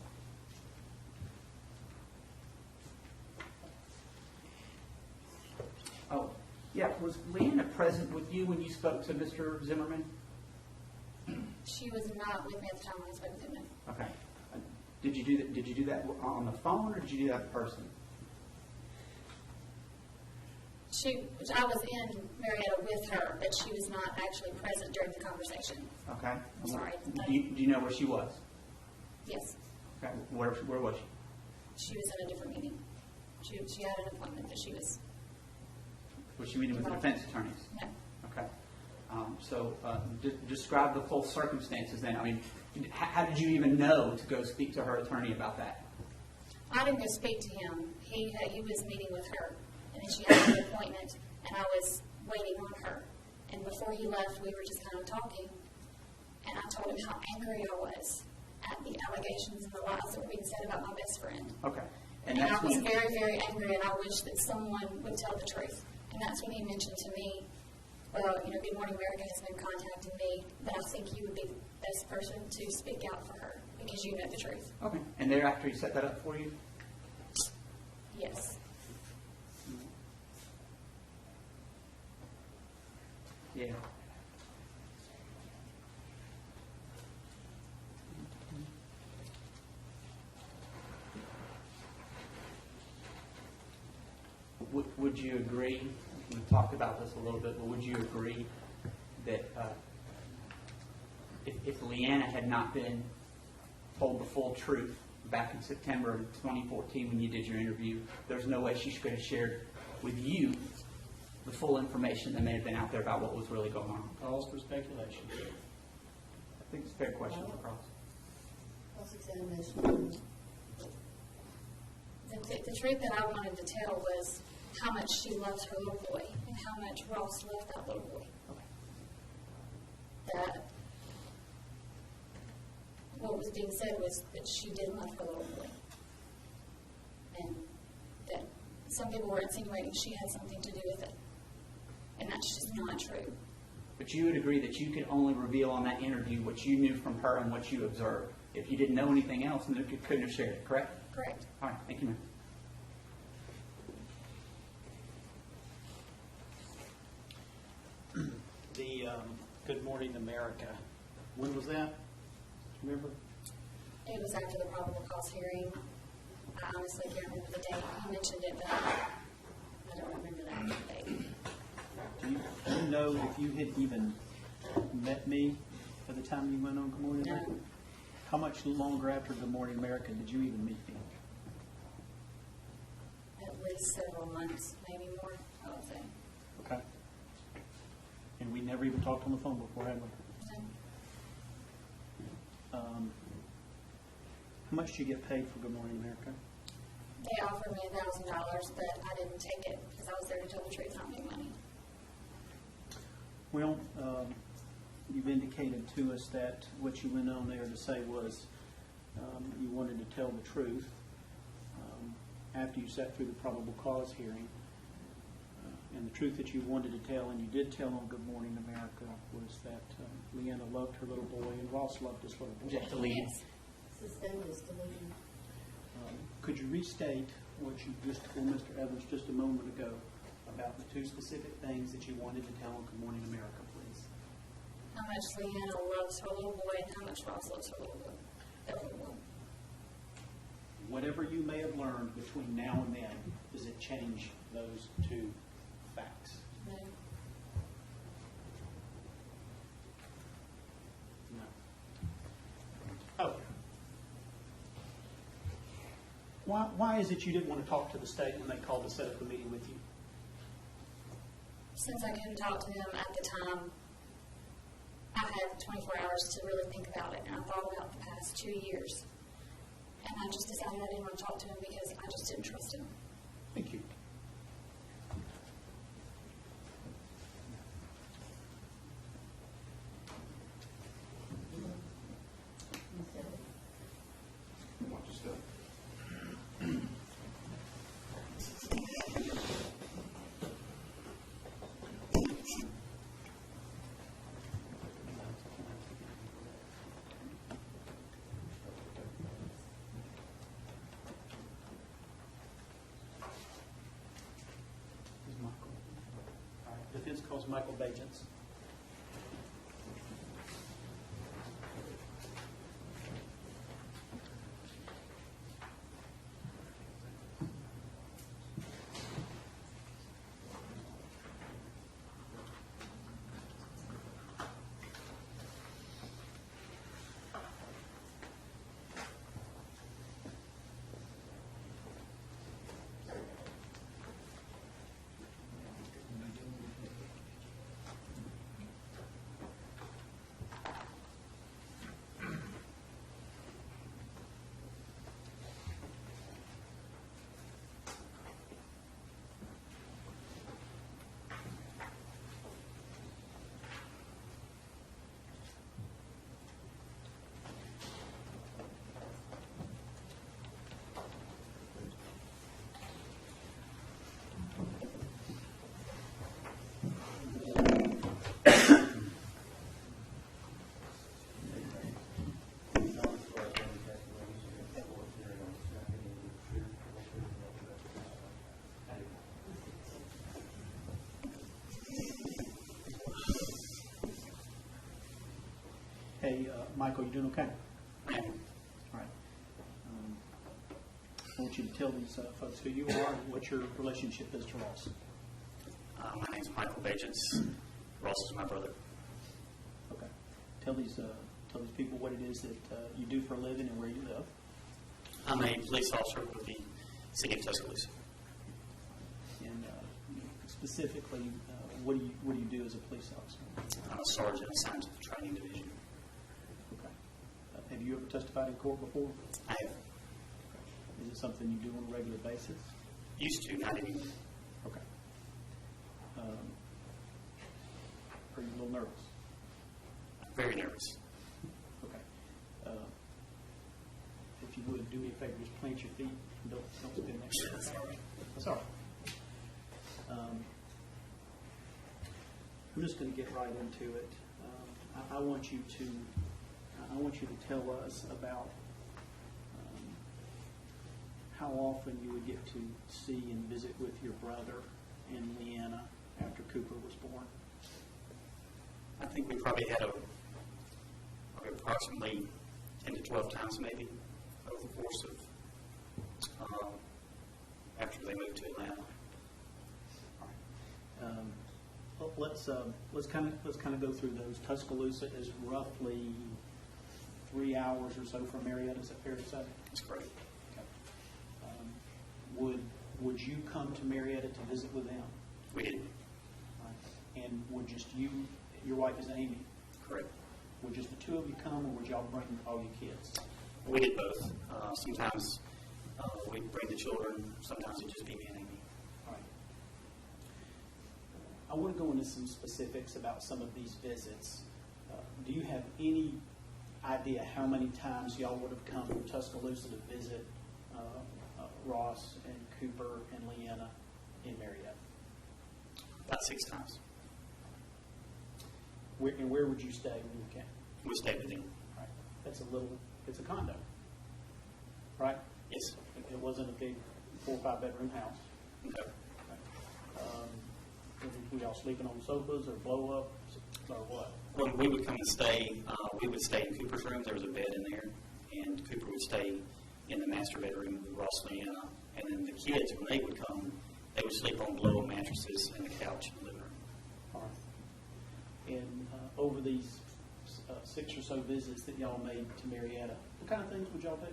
Oh, yeah. Was Leanna present with you when you spoke to Mr. Zimmerman? She was not with me at the time when I spoke with him. No. Okay. Did you do that on the phone, or did you do that in person? I was in Marietta with her, but she was not actually present during the conversation. Okay. I'm sorry. Do you know where she was? Yes. Okay. Where was she? She was in a different meeting. She had an appointment that she was. Was she meeting with the defense attorneys? No. Okay. Describe the full circumstances then. I mean, how did you even know to go speak to her attorney about that? I didn't go speak to him. He was meeting with her, and then she had an appointment, and I was waiting on her. And before he left, we were just kind of talking, and I told him how angry I was at the allegations and the lies that were being said about my best friend. Okay. And I was very, very angry, and I wish that someone would tell the truth. And that's when he mentioned to me, well, Good Morning America has been contacting me, that I think you would be the best person to speak out for her because you know the truth. Okay. And thereafter he set that up for you? Yes. Yeah. Would you agree, we talked about this a little bit, but would you agree that if Leanna had not been told the full truth back in September of 2014 when you did your interview, there's no way she could have shared with you the full information that may have been out there about what was really going on? Calls for speculation. I think it's a fair question for Cross. Cross-examination. The truth that I wanted to tell was how much she loves her little boy and how much Ross loved that little boy. That what was being said was that she did love her little boy. And that some people were insinuating she had something to do with it. And that's just not true. But you would agree that you could only reveal on that interview what you knew from her and what you observed. If you didn't know anything else, then you couldn't have shared it, correct? Correct. All right, thank you, ma'am. The Good Morning America, when was that? Remember? It was after the probable cause hearing. I honestly can't remember the date. He mentioned it, but I don't remember that date. Do you know if you had even met me by the time you went on Good Morning No. America? How much longer after Good Morning America did you even meet him? At least several months, maybe more, I would say. Okay. And we never even talked on the phone before, had we? How much do you get paid for Good Morning America? They offered me $1,000, but I didn't take it because I was there to tell the truth, not make money. Well, you've indicated to us that what you went on there to say was you wanted to tell the truth after you sat through the probable cause hearing. And the truth that you wanted to tell, and you did tell on Good Morning America, was that Leanna loved her little boy and Ross loved his little boy. Just to leave. Suspend this delusion. Could you restate what you just told Mr. Evans just a moment ago about the two specific things that you wanted to tell on Good Morning America, please? How much Leanna loves her little boy and how much Ross loves her little boy. Their little boy. Whatever you may have learned between now and then, does it change those two facts? No. No. Oh. Why is it you didn't want to talk to the state when they called to set up a meeting with you? Since I couldn't talk to them at the time, I had 24 hours to really think about it, and I thought about the past 2 years. And I just decided I didn't want to talk to him because I just didn't trust him. Thank you. Defense calls Michael Bajents. Hey, Michael, you doing okay? All right. I want you to tell these folks who you are and what your relationship is to Ross. My name's Michael Bajents. Ross is my brother. Okay. Tell these people what it is that you do for a living and where you live. I'm a police officer with the City of Tuscaloosa. And specifically, what do you do as a police officer? I'm a sergeant assigned to the training division. Okay. Have you ever testified in court before? I have Is it something you do on a regular basis? used to, not anymore. Okay. Are you a little nervous? I'm very nervous. Okay. If you would, do me a favor, just plant your feet and don't stand next to me. That's all right. That's all right. I'm just going to get right into it. I want you to tell us about how often you would get to see and visit with your brother and Leanna after Cooper was born. I think we probably had approximately 10 to 12 times maybe over the course of after they moved to Atlanta. Let's kind of go through those. Tuscaloosa is roughly 3 hours or so from Marietta, is that fair to say? That's correct. Okay. Would you come to Marietta to visit with them? We did. Right. And would just you, your wife is Amy, Correct. would just the two of you come, or would y'all bring all your kids? We did both. Sometimes we'd bring the children. Sometimes it'd just be me and Amy. All right. I want to go into some specifics about some of these visits. Do you have any idea how many times y'all would have come to Tuscaloosa to visit Ross and Cooper and Leanna in Marietta? About 6 times. And where would you stay when you came? We stayed with them. Right. That's it's a condo, right? Yes. It wasn't a big 4 or 5 bedroom house. Okay. Were y'all sleeping on sofas or blow ups or what? When we would come and stay, we would stay in Cooper's room. There was a bed in there, and Cooper would stay in the master bedroom with Ross and Leanna. And then the kids, when they would come, they would sleep on blow-up mattresses and the couch in the living room. All right. And over these 6 or so visits that y'all made to Marietta, what kind of things would y'all do?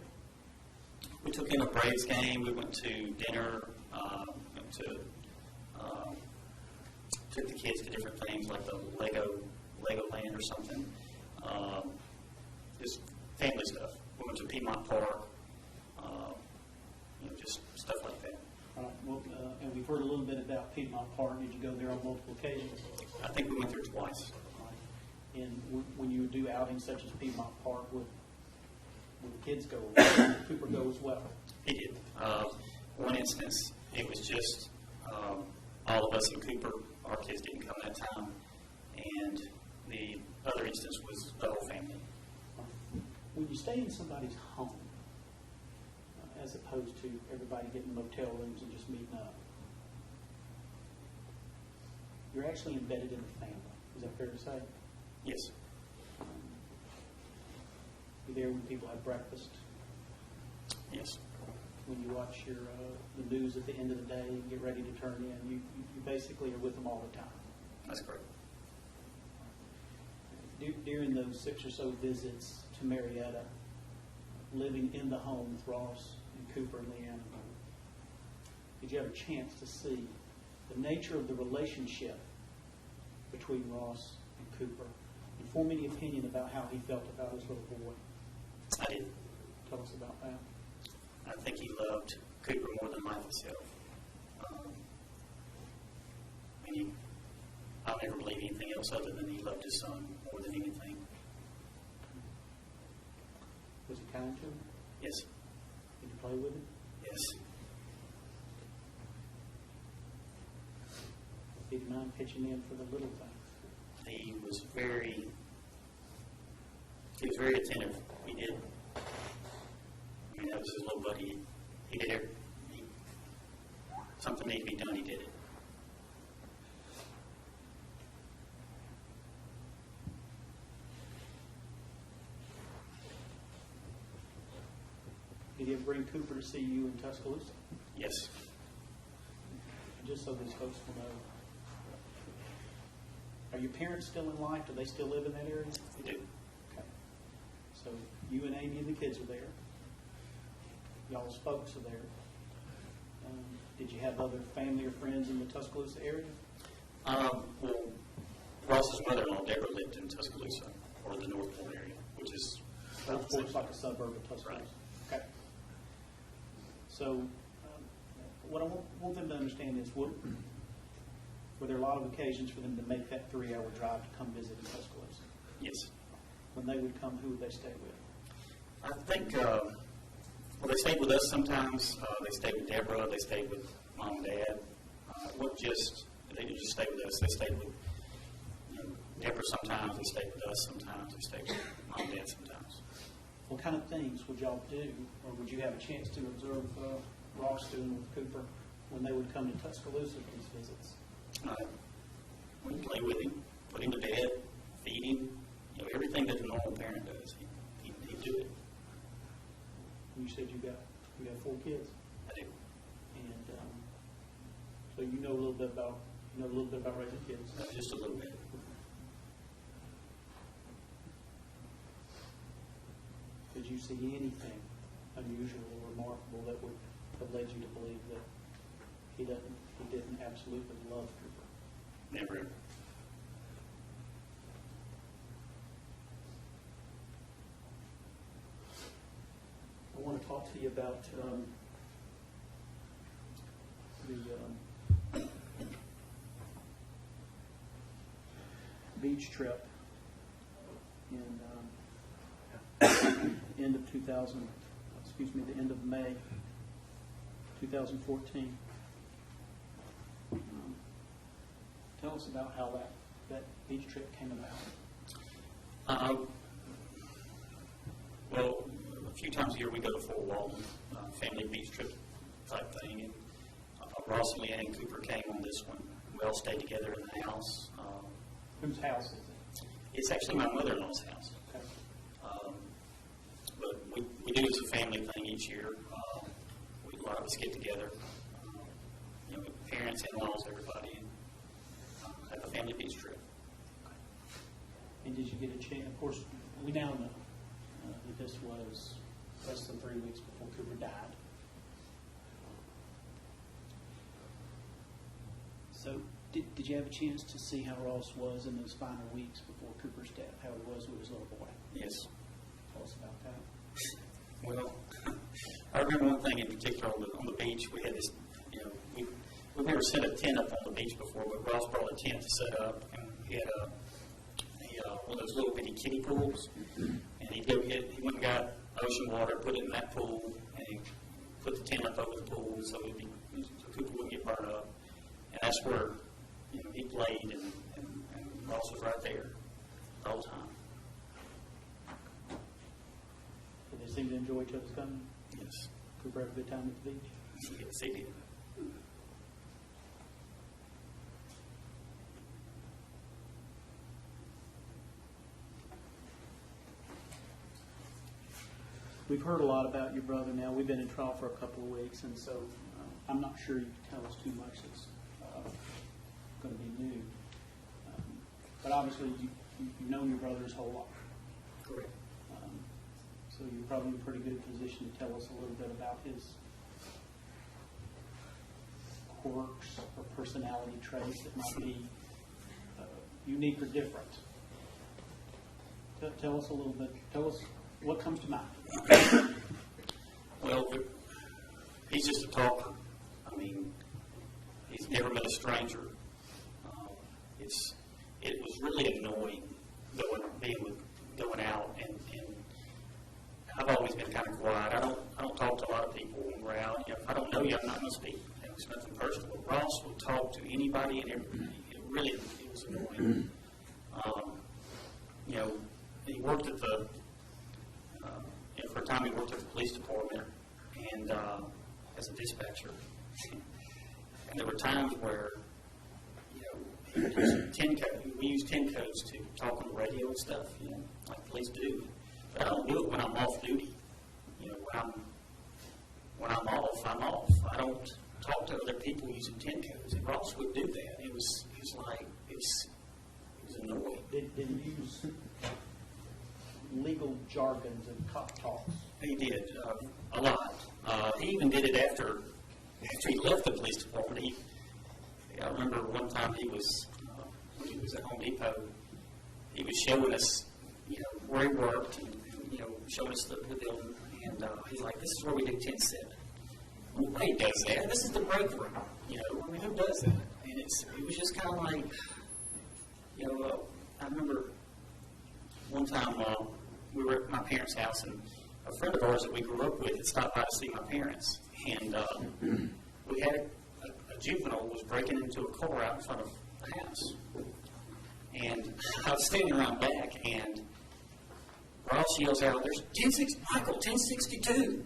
We took in a Braves game. We went to dinner. Took the kids to different things like the Legoland or something. Just family stuff. We went to Piedmont Park. Just stuff like that. All right. Well, and we've heard a little bit about Piedmont Park. Did you go there on multiple occasions? I think we went there twice. All right. And when you do outings such as Piedmont Park, would the kids go? Would Cooper go as well? He did. One instance, it was just all of us in Cooper. Our kids didn't come that time. And the other instance was the whole family. When you stay in somebody's home, as opposed to everybody getting motel rooms and just meeting up, you're actually embedded in the family. Is that fair to say? Yes. You're there when people have breakfast. Yes. When you watch the news at the end of the day and get ready to turn in, you basically are with them all the time. That's correct. During those 6 or so visits to Marietta, living in the home with Ross and Cooper and Leanna, did you have a chance to see the nature of the relationship between Ross and Cooper and form any opinion about how he felt about his little boy? I did. Tell us about that. I think he loved Cooper more than life itself. I'll never believe anything else other than he loved his son more than anything. Was he kind to him? Yes. Did you play with him? Yes. Did he mind pitching in for the little things? He was very attentive. He did. That was his little buddy. He did everything. Something needed to be done, he did it. Did he ever bring Cooper to see you in Tuscaloosa? Yes. Just so these folks will know. Are your parents still in life? Do they still live in that area? They do. Okay. So you and Amy and the kids are there. Y'all's folks are there. Did you have other family or friends in the Tuscaloosa area? Well, Ross's mother-in-law, Deborah, lived in Tuscaloosa, or the Northport area, which is about the same. Northport's like a suburb of Tuscaloosa. Right. Okay. So what I want them to understand is, were there a lot of occasions for them to make that 3-hour drive to come visit in Tuscaloosa? Yes. When they would come, who would they stay with? I think, well, they stayed with us sometimes. They stayed with Deborah. They stayed with Mom and Dad. They didn't just stay with us. They stayed with Deborah sometimes. They stayed with us sometimes. They stayed with Mom and Dad sometimes. What kind of things would y'all do, or would you have a chance to observe Ross doing with Cooper when they would come to Tuscaloosa for these visits? We'd play with him, put him to bed, feed him, everything that a normal parent does. He'd do it. You said you got 4 kids, I do. and so you know a little bit about raising kids. Just a little bit. did you see anything unusual or remarkable that would have led you to believe that he didn't absolutely love Cooper? Never. I want to talk to you about the beach trip in end of 2000, the end of May 2014. Tell us about how that beach trip came about. Well, a few times a year we go to Fort Walton, family beach trip type thing. And Ross, Leanne, and Cooper came on this one. We all stayed together in the house. Whose house is it? It's actually my mother-in-law's house. Okay. But we do it as a family thing each year. A lot of us get together, parents, in-laws, everybody, and have a family beach trip. And did you get a chance? Of course, we now know that this was less than 3 weeks before Cooper died. So, did you have a chance to see how Ross was in those final weeks before Cooper's death? How he was with his little boy? Yes. Tell us about that. Well, I remember one thing in particular on the beach. We had this, we've never set a tent up on the beach before, but Ross brought a tent to set up, and he had one of those little bitty kiddie pools, and he went and got ocean water, put it in that pool, and he put the tent up over the pool so Cooper wouldn't get burned up, and that's where he played, and Ross was right there the whole time. Did they seem to enjoy each other's company? Yes. Cooper have a good time at the beach? Yes, he did. We've heard a lot about your brother now. We've been in trial for a couple of weeks, and so I'm not sure you can tell us too much that's going to be new. But obviously, you've known your brother his whole life. Correct. So you're probably in a pretty good position to tell us a little bit about his quirks or personality traits that might be unique or different. Tell us a little bit. Tell us what comes to mind. Well, he's just a talker. I mean, he's never met a stranger. It was really annoying going out, and I've always been kind of quiet. I don't talk to a lot of people when we're out. If I don't know you, I'm not going to speak. It's nothing personal. Ross would talk to anybody and everybody. It was annoying. He worked at for a time he worked at the police department and as a dispatcher. And there were times where we use 10 codes to talk on the radio and stuff, like police do. But I don't do it when I'm off duty. When I'm off, I'm off. I don't talk to other people using 10 codes. And Ross would do that. It was annoying. Did he use legal jargons and cop talks? He did a lot. He even did it after he left the police department. I remember one time when he was at Home Depot, he was showing us, where he worked, and showing us the building, and he's like, "This is where we do 10-7." Nobody does that. This is the break room. Who does that? And it was just kind of like, I remember one time we were at my parents' house, and a friend of ours that we grew up with had stopped by to see my parents, and we had a juvenile was breaking into a car out in front of the house. And I was standing around back, and Ross yells out, "There's 1062.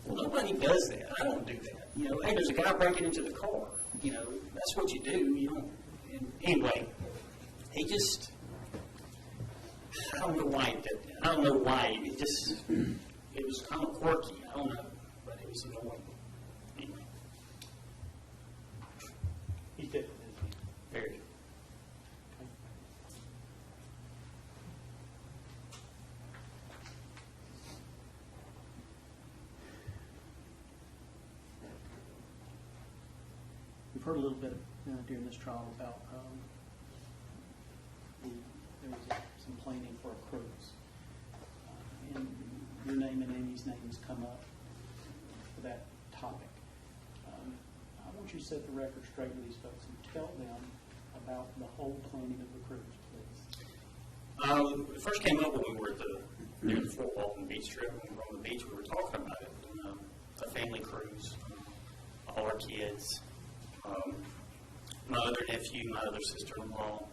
Well, nobody does that. I don't do that. Hey, there's a guy breaking into the car. That's what you do. You don't. And anyway, he just, I don't know why he did that. I don't know why. It was kind of quirky. I don't know, but it was annoying. Anyway. He's different, isn't he? Very. heard a little bit during this trial about there was some planning for a cruise. And your name and Amy's name has come up for that topic. I want you to set the record straight with these folks and tell them about the whole planning of the cruise, please. It first came up when we were at near the Fort Walton Beach trip. When we were on the beach, we were talking about it. A family cruise, all our kids, my other nephew, my other sister-in-law,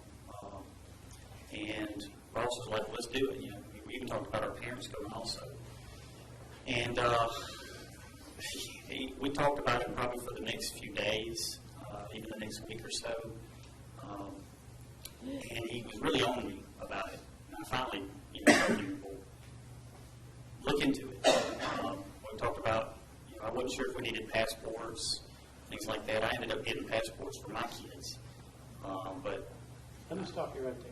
and Ross was like, let's do it. We even talked about our parents going also. And we talked about it probably for the next few days, even the next week or so. And he was really on me about it. And I finally told him, well, look into it. We talked about, I wasn't sure if we needed passports, things like that. I ended up getting passports for my kids. But Let me stop you right there.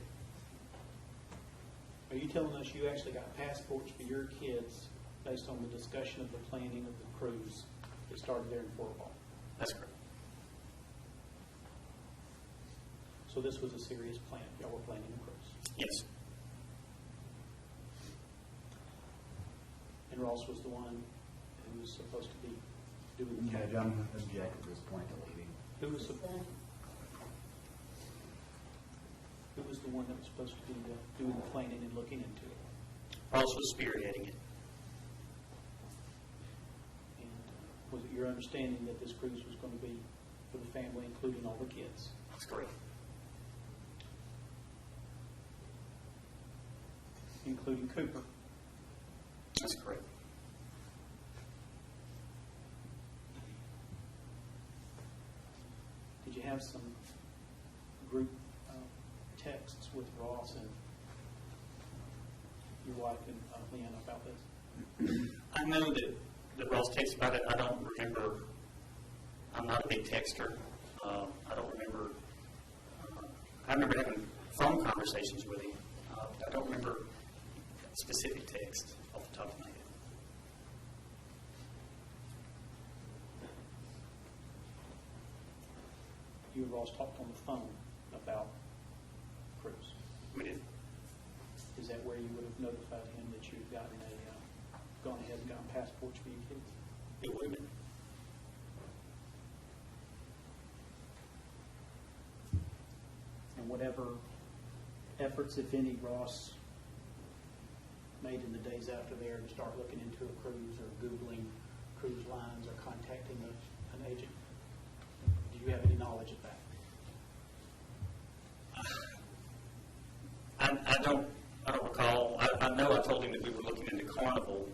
Are you telling us you actually got passports for your kids based on the discussion of the planning of the cruise that started there in Fort Walton? that's correct. So this was a serious plan. Y'all were planning a cruise. Yes. And Ross was the one who was supposed to be doing the Judge, I'm going to object at this point to leaving. Who was the one that was supposed to be doing the planning and looking into it? Ross was spearheading it. And was it your understanding that this cruise was going to be for the family, including all the kids? That's correct. Including Cooper? That's correct. Did you have some group texts with Ross and your wife and Leanna about this? I know that Ross texted about it. I don't remember. I'm not a big texter. I don't remember. I remember having phone conversations with him. I don't remember specific text off the top of my head. You and Ross talked on the phone about cruise. We did. Is that where you would have notified him that you'd gotten gone ahead and gotten passports for your kids? It would have been. And whatever efforts, if any, Ross made in the days after there to start looking into a cruise or Googling cruise lines or contacting an agent, do you have any knowledge of that? I don't recall. I know I told him that we were looking into Carnival.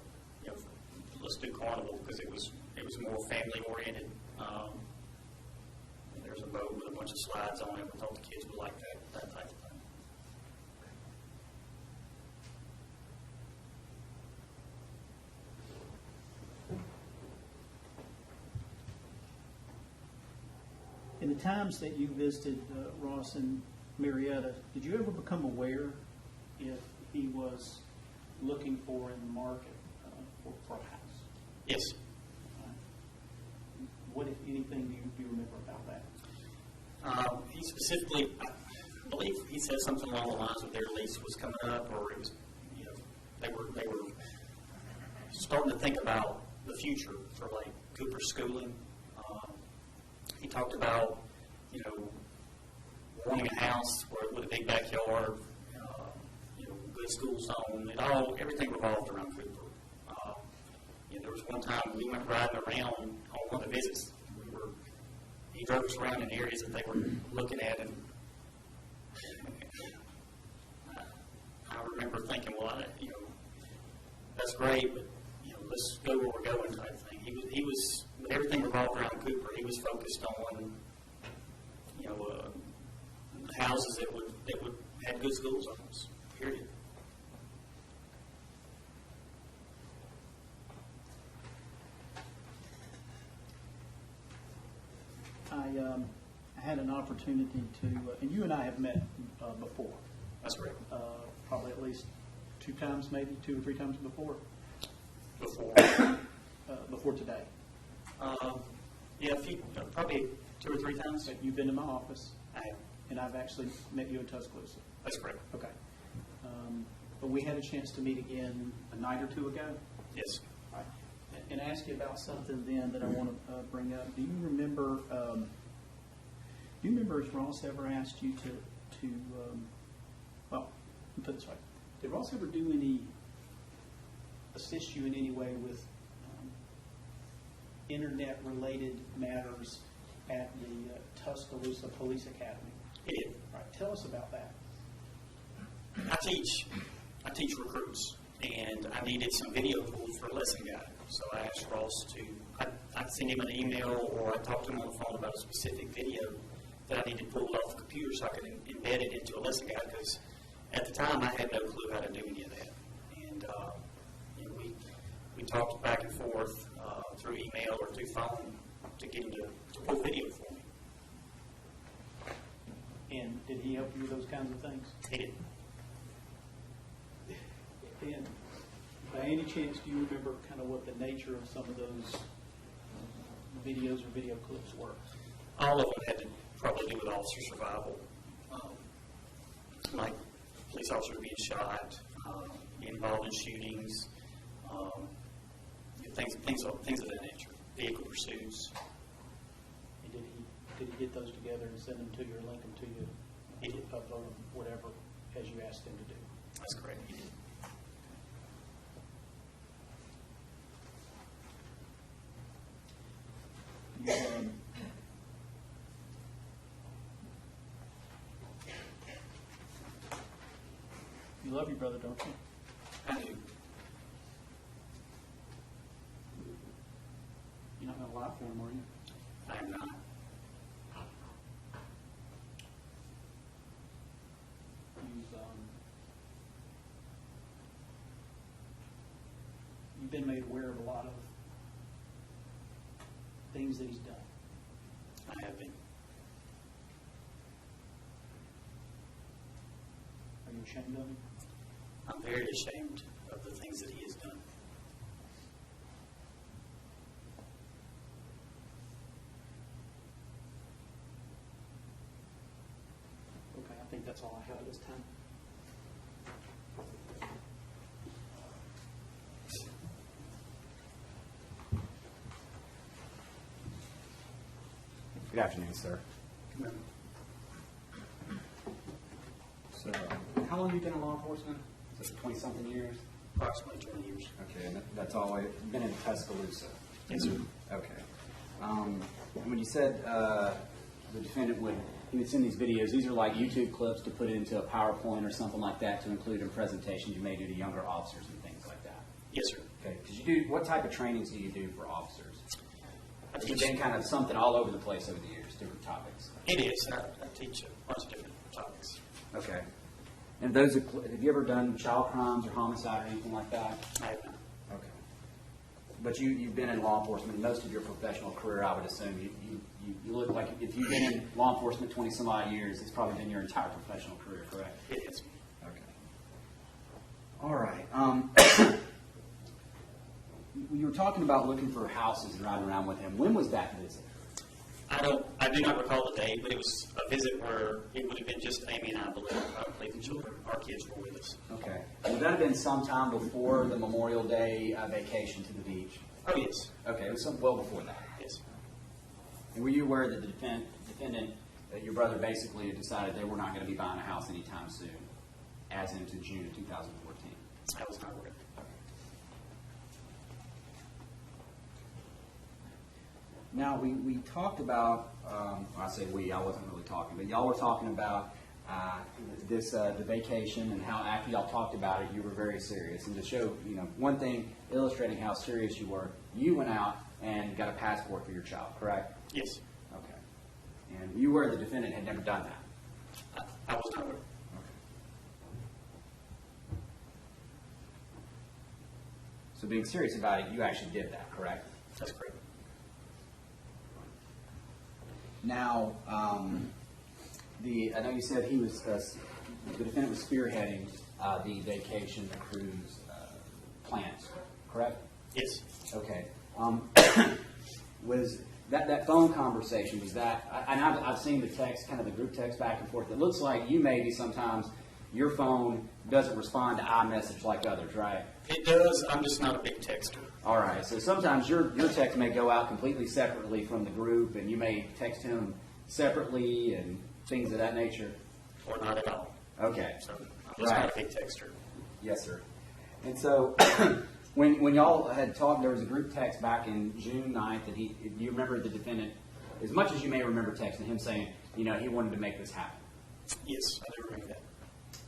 Let's do Carnival because it was more family oriented. There's a boat with a bunch of slides on it. We thought the kids would like that type of thing. In the times that you visited Ross and Marietta, did you ever become aware if he was looking for in the market for a house? Yes. What, if anything, do you remember about that? He specifically, I believe he said something along the lines of their lease was coming up, or it was, they were starting to think about the future for like Cooper's schooling. He talked about, wanting a house with a big backyard, good school zone. Everything revolved around Cooper. There was one time we went riding around on one of the visits. He drove us around in areas that they were looking at, and I remember thinking, well, that's great, but let's go where we're going type thing. He was everything revolved around Cooper. He was focused on houses that would had good school zones. Period. I had an opportunity to, and you and I have met before. That's right. Probably at least 2 times, maybe 2 or 3 times before. Before. Before today. Yeah, probably 2 or 3 times. So you've been to my office, I have. and I've actually met you in Tuscaloosa. That's correct. Okay. But we had a chance to meet again a night or two ago. Yes. Right. And ask you about something then that I want to bring up. Do you remember if Ross ever asked you to well, let me put it this way. Did Ross ever assist you in any way with internet-related matters at the Tuscaloosa Police Academy? He did. Right. Tell us about that. I teach recruits, and I needed some video tools for a lesson guide. So I asked Ross I sent him an email or I talked to him on the phone about a specific video that I needed pulled off the computer so I could embed it into a lesson guide, because at the time I had no clue how to do any of that. And we talked back and forth through email or through phone to get him to pull video for me. And did he help you with those kinds of things? He did. And by any chance, do you remember kind of what the nature of some of those videos or video clips were? All of them had to probably do with officer survival, like police officers being shot, involved in shootings, things of that nature, vehicle pursuits. And did he get those together and send them to you or link them to you? He did. Upload them, whatever, as you asked him to do? That's correct, he did. You love your brother, don't you? I do. You're not going to lie for him, are you? I am not. You've been made aware of a lot of things that he's done. I have been. Are you ashamed of him? I'm very ashamed of the things that he has done. Okay, I think that's all I have at this time. Good afternoon, sir. So, how long have you been in law enforcement? Is it 20-something years? Approximately 20 years. Okay, and that's all been in Tuscaloosa? Yes, sir. Okay. When you said the defendant he would send these videos, these are like YouTube clips to put into a PowerPoint or something like that to include in presentations you may do to younger officers and things like that? Yes, sir. Okay. What type of trainings do you do for officers? It's teach- been kind of something all over the place over the years, different topics. It is. I teach a bunch of different topics. Okay. And those, have you ever done child crimes or homicide or anything like that? I have not. Okay. But you've been in law enforcement most of your professional career, I would assume. You look like, if you've been in law enforcement 20 some odd years, it's probably been your entire professional career, correct? It is. Okay. All right. You were talking about looking for houses and riding around with him. When was that visit? I do not recall the date, but it was a visit where it would have been just Amy and I, believe the children, our kids were with us. Okay. Would that have been sometime before the Memorial Day vacation to the beach? Oh, yes. Okay, it was well before that. Yes. And were you aware that the defendant, that your brother basically had decided they were not going to be buying a house anytime soon, as into June of 2014? I was not aware. Now, we talked about, I say we, I wasn't really talking, but y'all were talking about the vacation and how after y'all talked about it, you were very serious. And to show, one thing illustrating how serious you were, you went out and got a passport for your child, correct? Yes. Okay. And you were the defendant had never done that? I was not aware. Okay. So being serious about it, you actually did that, correct? That's correct. Now, I know you said he was, the defendant was spearheading the vacation, the cruise plans, correct? Yes. Okay. That phone conversation, was that, and I've seen the text, kind of the group text back and forth. It looks like you maybe sometimes your phone doesn't respond to iMessage like others, right? It does. I'm just not a big texter. All right. So sometimes your text may go out completely separately from the group, and you may text him separately and things of that nature. Or not at all. Okay. So I'm just not a big texter. Yes, sir. And so when y'all had talked, there was a group text back in June 9th, and do you remember the defendant, as much as you may remember texting him saying, he wanted to make this happen? Yes, I do remember that.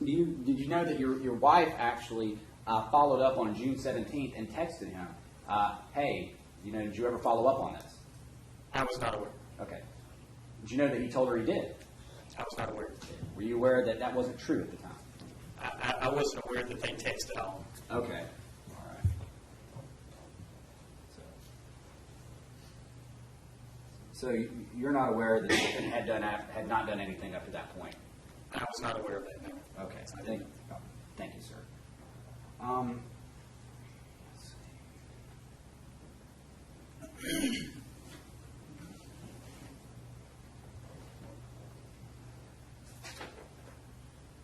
Did you know that your wife actually followed up on June 17th and texted him, hey, did you ever follow up on this? I was not aware. Okay. Did you know that he told her he did? I was not aware. Were you aware that that wasn't true at the time? I wasn't aware that they texted at all. Okay. All right. So you're not aware that the defendant had not done anything up to that point? I was not aware of that, no. Okay. Thank you, sir. Let's see.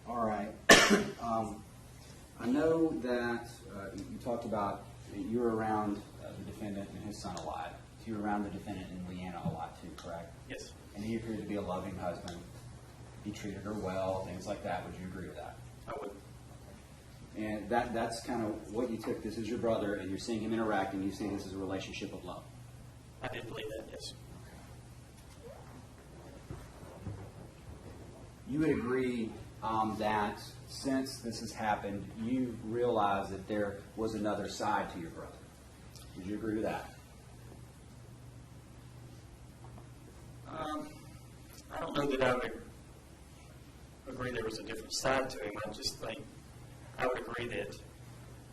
All right. I know that you talked about you were around the defendant and his son a lot. So you were around the defendant and Leanna a lot too, correct? Yes, And he appeared to be a loving husband. He treated her well, things like that. Would you agree with that? I would. And that's kind of what you took. This is your brother, and you're seeing him interact, and you see this is a relationship of love. I did believe that, yes. You would agree that since this has happened, you realize that there was another side to your brother. Would you agree with that? I don't know that I would agree there was a different side to him. I just think I would agree that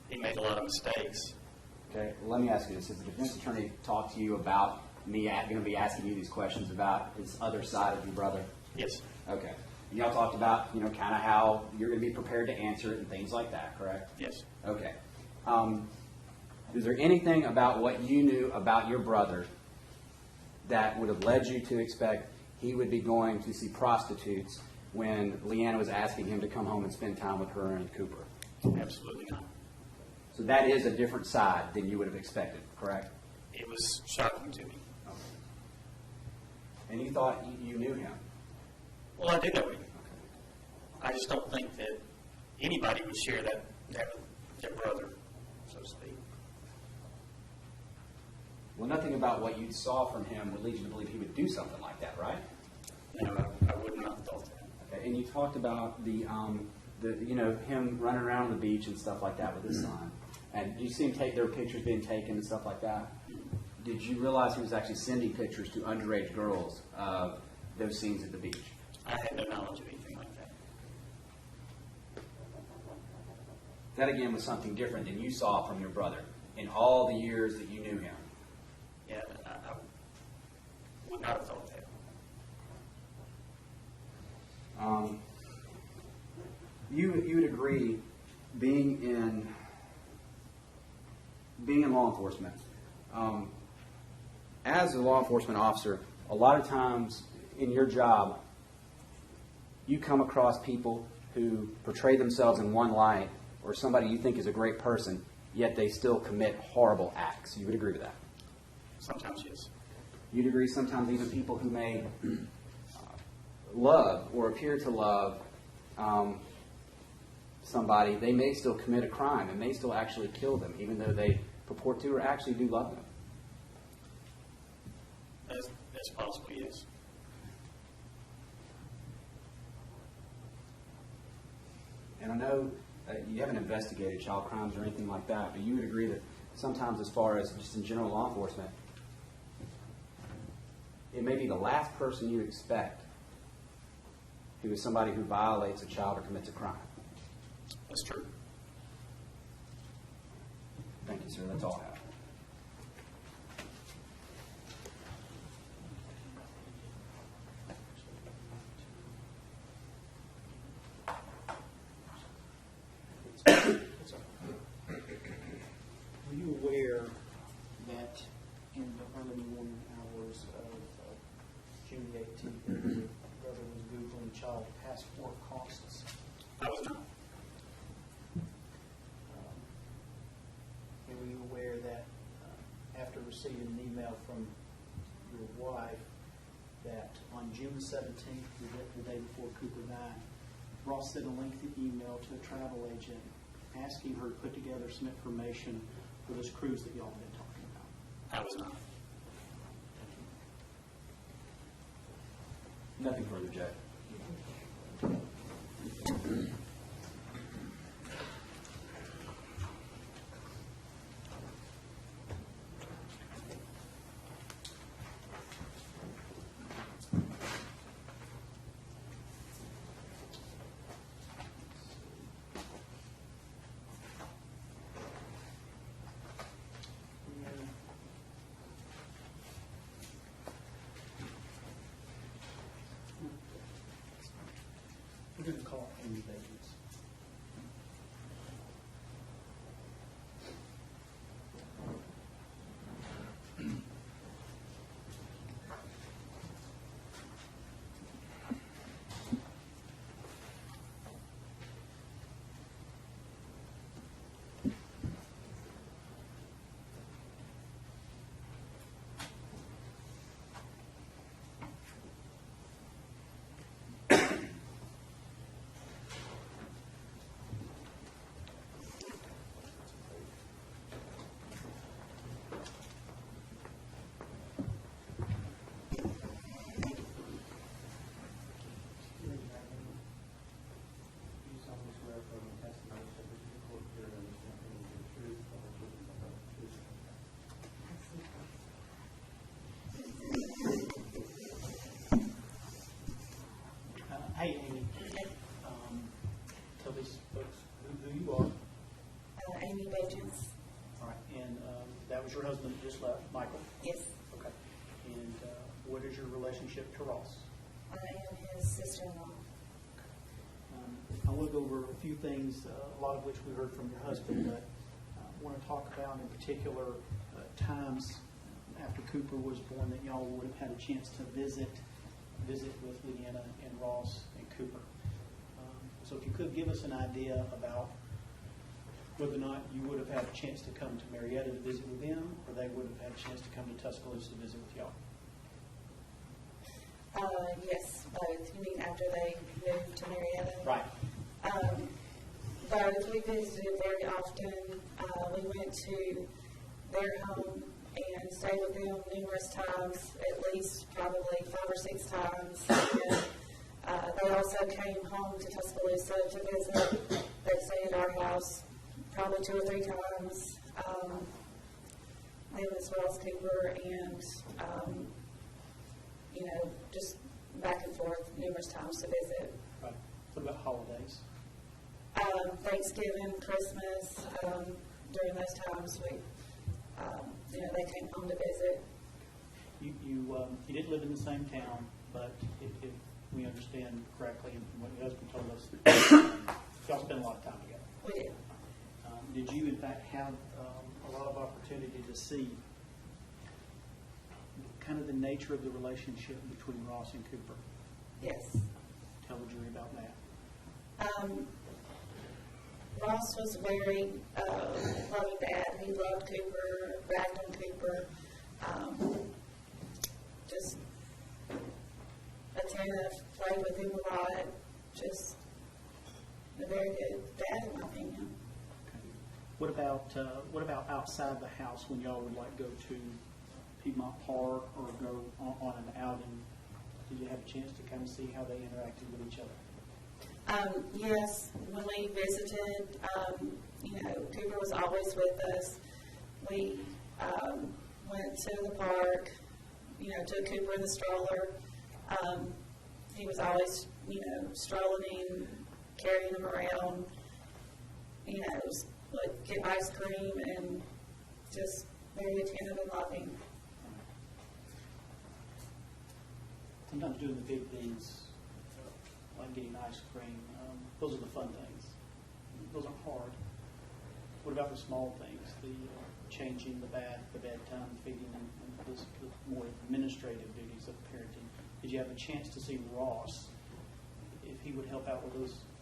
he made a lot of mistakes. Okay, well, let me ask you this. Has the defense attorney talked to you about me going to be asking you these questions about his other side of your brother? Yes. Okay. And y'all talked about, kind of how you're going to be prepared to answer it and things like that, correct? Yes. Okay. Is there anything about what you knew about your brother that would have led you to expect he would be going to see prostitutes when Leanna was asking him to come home and spend time with her and Cooper? Absolutely not. So that is a different side than you would have expected, correct? It was shocking to me. Okay. And you thought you knew him? Well, I did know him. I just don't think that anybody would share that their brother, so to speak. Well, nothing about what you saw from him would lead you to believe he would do something like that, right? No, I would not have thought that. Okay. And you talked about the him running around on the beach and stuff like that with his son. And you see him there were pictures being taken and stuff like that. Did you realize he was actually sending pictures to underage girls of those scenes at the beach? I had no knowledge of anything like that. That again was something different than you saw from your brother in all the years that you knew him. Yeah, I would not have thought that. You would agree, being in law enforcement, as a law enforcement officer, a lot of times in your job, you come across people who portray themselves in one light, or somebody you think is a great person, yet they still commit horrible acts. You would agree with that? Sometimes, yes. You'd agree sometimes even people who may love or appear to love somebody, they may still commit a crime and may still actually kill them, even though they purport to or actually do love them. That's possible, yes. And I know you haven't investigated child crimes or anything like that, but you would agree that sometimes, as far as just in general law enforcement, it may be the last person you expect who is somebody who violates a child or commits a crime. That's true. Thank you, sir. That's all I have. Are you aware that in the early morning hours of received an email from your wife that on June 17th, the day before Cooper died, Ross sent a lengthy email to a travel agent asking her to put together some information for this cruise that y'all have been talking about. I was not. Nothing further, Jay. We're going to call Angie B. Hey, Amy. Tell these folks who you are. Amy B. All right, and that was your husband that just left, Michael? Yes. Okay. And what is your relationship to Ross? I am his sister-in-law. I want to go over a few things, a lot of which we heard from your husband, but I want to talk about in particular times after Cooper was born that y'all would have had a chance to visit with Leanna and Ross and Cooper. So if you could give us an idea about whether or not you would have had a chance to come to Marietta to visit with them, or they would have had a chance to come to Tuscaloosa to visit with y'all. Yes, both. You mean after they moved to Marietta? Right. Both. We visited very often. We went to their home and stayed with them numerous times, at least probably 5 or 6 times. And, they also came home to Tuscaloosa to visit. They stayed at our house probably 2 or 3 times. Them as well as Cooper, and just back and forth numerous times to visit. Right. What about holidays? Thanksgiving, Christmas, during those times they came home to visit. You didn't live in the same town, but if we understand correctly, and from what your husband told us, y'all spent a lot of time together. We did. Did you, in fact, have a lot of opportunity to see kind of the nature of the relationship between Ross and Cooper? Yes. Tell the jury about that. Ross was very loving dad. He loved Cooper, bragged on Cooper. Just attentive, played with him a lot. Just a very good dad, in my opinion. What about outside the house when y'all would like go to Piedmont Park or go on an outing? Did you have a chance to kind of see how they interacted with each other? Yes, when we visited, Cooper was always with us. We went to the park, took Cooper in the stroller. He was always, strolling in, carrying him around, would get ice cream and just very attentive and loving. Sometimes doing the big things, like getting ice cream, those are the fun things. Those aren't hard. What about the small things, the changing the bath, the bedtime, feeding, and the more administrative duties of parenting? Did you have a chance to see Ross, if he would help out with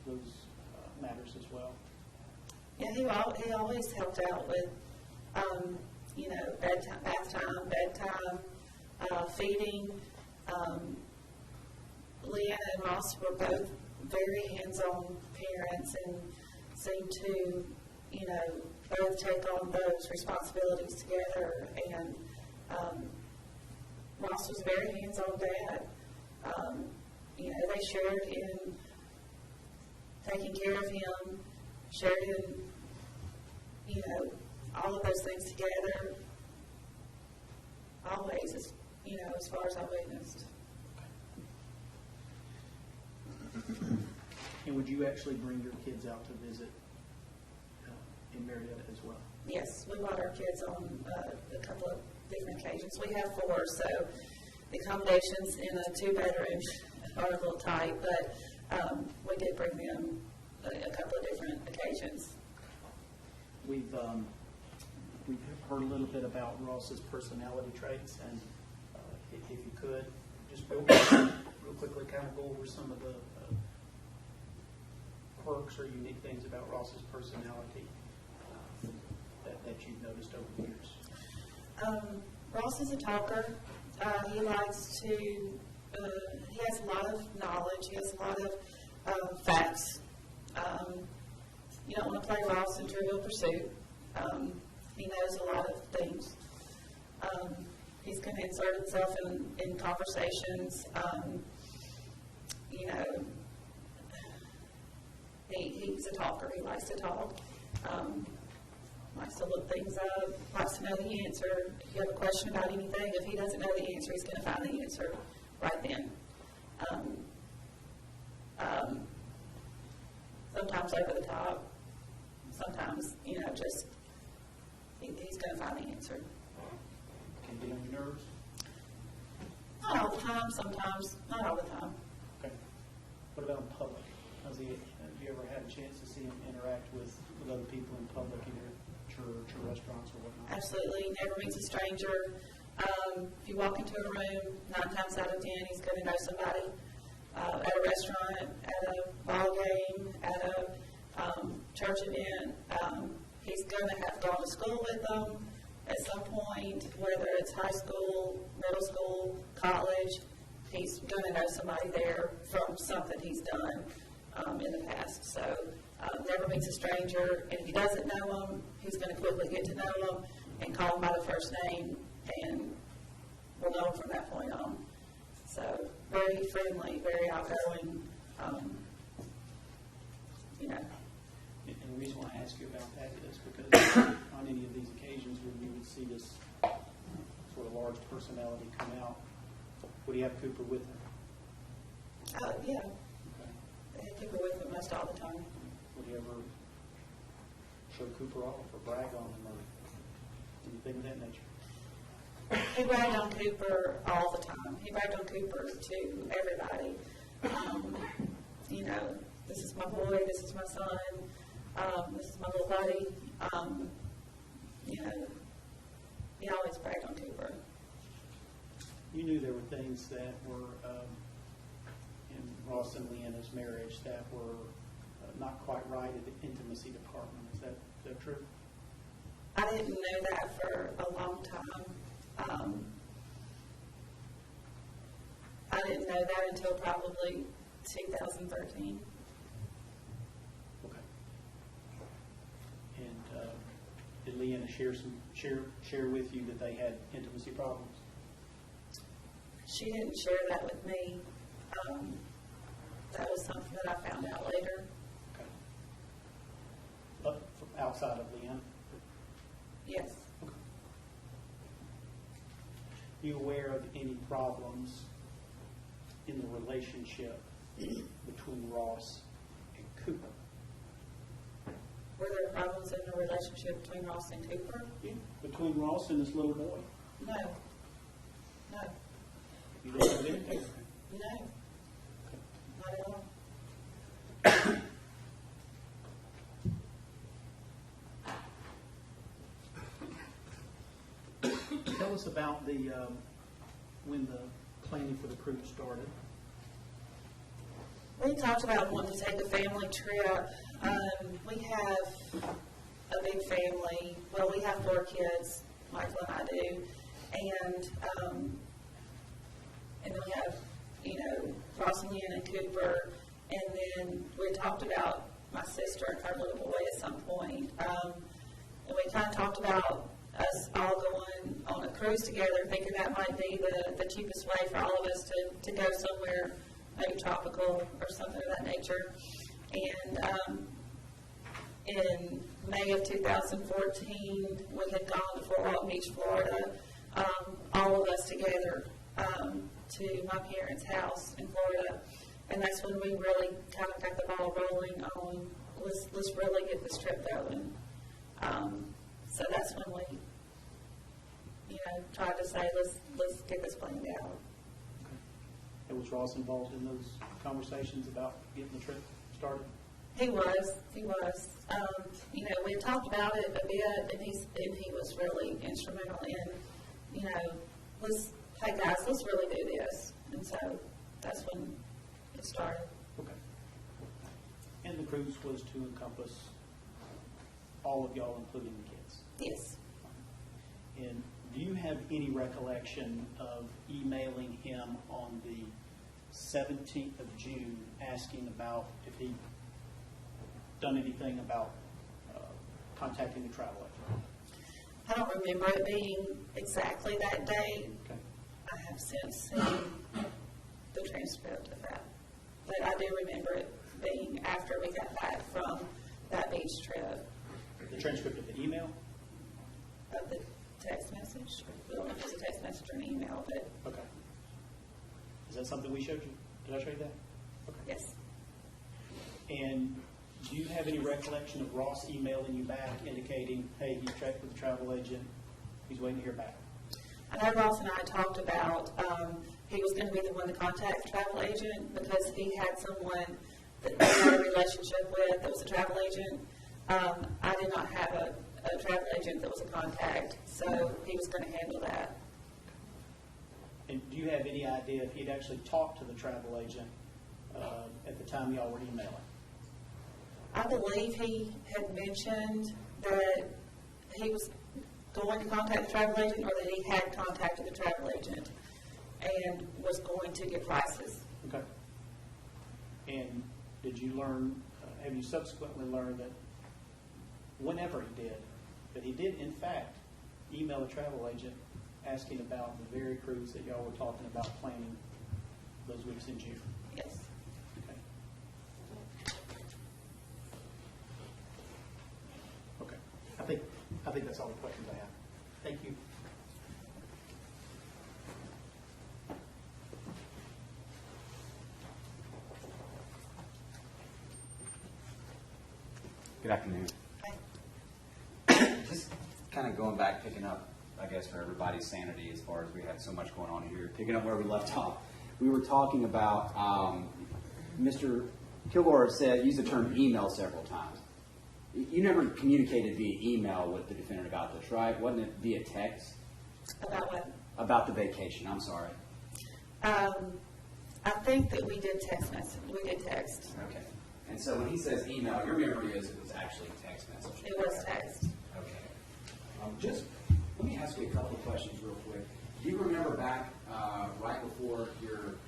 those matters as well? Yeah, he always helped out with bedtime, bath time, bedtime, feeding. Leanna and Ross were both very hands-on parents and seemed to, both take on those responsibilities together. And Ross was a very hands-on dad. They shared in taking care of him, shared in, all of those things together, always, as far as I witnessed. And would you actually bring your kids out to visit in Marietta as well? Yes, we brought our kids on a couple of different occasions. We have 4, so the accommodations in a 2-bedroom are a little tight, but we did bring them a couple of different occasions. We've heard a little bit about Ross's personality traits, and if you could, just real quickly kind of go over some of the quirks or unique things about Ross's personality that you've noticed over the years. Ross is a talker. He likes to, he has a lot of knowledge. He has a lot of facts. You don't want to play Ross in Trivial Pursuit. He knows a lot of things. He's going to insert himself in conversations. He's a talker. He likes to talk. Likes to look things up. Likes to know the answer. If you have a question about anything, if he doesn't know the answer, he's going to find the answer right then. Sometimes over the top. Sometimes, just he's going to find the answer. Can you get on your nerves? Not all the time. Sometimes. Not all the time. Okay. What about in public? Have you ever had a chance to see him interact with other people in public, either church or restaurants or whatnot? Absolutely. Never meets a stranger. If you walk into a room, 9 times out of 10, he's going to know somebody. At a restaurant, at a ball game, at a church event. He's going to have gone to school with them at some point, whether it's high school, middle school, college. He's going to know somebody there from something he's done in the past. So never meets a stranger. And if he doesn't know them, he's going to quickly get to know them and call them by the first name, and we'll know them from that point on. So very friendly, very outgoing. And the reason why I ask you about that is because on any of these occasions when you would see this sort of large personality come out, would he have Cooper with him? Yeah. Okay. They have Cooper with him most all the time. Would he ever show Cooper off or brag on him or anything of that nature? He bragged on Cooper all the time. He bragged on Cooper to everybody. This is my boy, this is my son, this is my little buddy. He always bragged on Cooper. You knew there were things that were in Ross and Leanna's marriage that were not quite right at the intimacy department. Is that true? I didn't know that for a long time. I didn't know that until probably 2013. Okay. And did Leanna share with you that they had intimacy problems? She didn't share that with me. That was something that I found out later. Okay. But outside of Leanna? Yes. Okay. Are you aware of any problems in the relationship between Ross and Cooper? Were there problems in the relationship between Ross and Cooper? Yeah. Between Ross and his little boy? No. No. You don't have anything? No. Not at all. Tell us about when the planning for the cruise started. We talked about wanting to take a family trip. We have a big family. Well, we have 4 kids. Michael and I do. And then we have, Ross and Leanne and Cooper. And then we talked about my sister and her little boy at some point. And we kind of talked about us all going on a cruise together, thinking that might be the cheapest way for all of us to go somewhere, maybe tropical or something of that nature. And in May of 2014, we had gone to Fort Walton Beach, Florida, all of us together to my parents' house in Florida. And that's when we really kind of got the ball rolling on, let's really get this trip going. So that's when we, tried to say, let's get this planned out. And was Ross involved in those conversations about getting the trip started? He was. We had talked about it a bit, and he was really instrumental in, hey guys, let's really do this. And so that's when it started. Okay. And the cruise was to encompass all of y'all, including the kids? Yes. And do you have any recollection of emailing him on the 17th of June asking about if he'd done anything about contacting the travel agent? I don't remember it being exactly that day. Okay. I have since seen the transcript of that. But I do remember it being after we got back from that beach trip. The transcript of the email? Of the text message. I don't know if it was a text message or an email, but Okay. Is that something we showed you? Did I show you that? Okay. yes. And do you have any recollection of Ross emailing you back indicating, hey, he's checked with the travel agent, he's waiting to hear back? I know Ross and I talked about he was going to be the one to contact the travel agent because he had someone that he had a relationship with that was a travel agent. I did not have a travel agent that was a contact, so he was going to handle that. And do you have any idea if he'd actually talked to the travel agent at the time y'all were emailing? I believe he had mentioned that he was going to contact the travel agent or that he had contacted the travel agent and was going to get prices. Okay. And did you learn, have you subsequently learned that whenever he did, that he did in fact email a travel agent asking about the very cruise that y'all were talking about planning those weeks in June? Yes. Okay. Okay. I think that's all the questions I have. Thank you. Good afternoon. Just kind of going back, picking up, I guess, for everybody's sanity as far as we had so much going on here, picking up where we left off. We were talking about, Mr. Kilgore said, used the term email several times. You never communicated via email with the defendant about this, right? Wasn't it via text? About what? About the vacation, I'm sorry. I think that we did text message. We did text. Okay. And so when he says email, your memory is it was actually text message. It was text. Okay. Just let me ask you a couple of questions real quick. Do you remember back right before your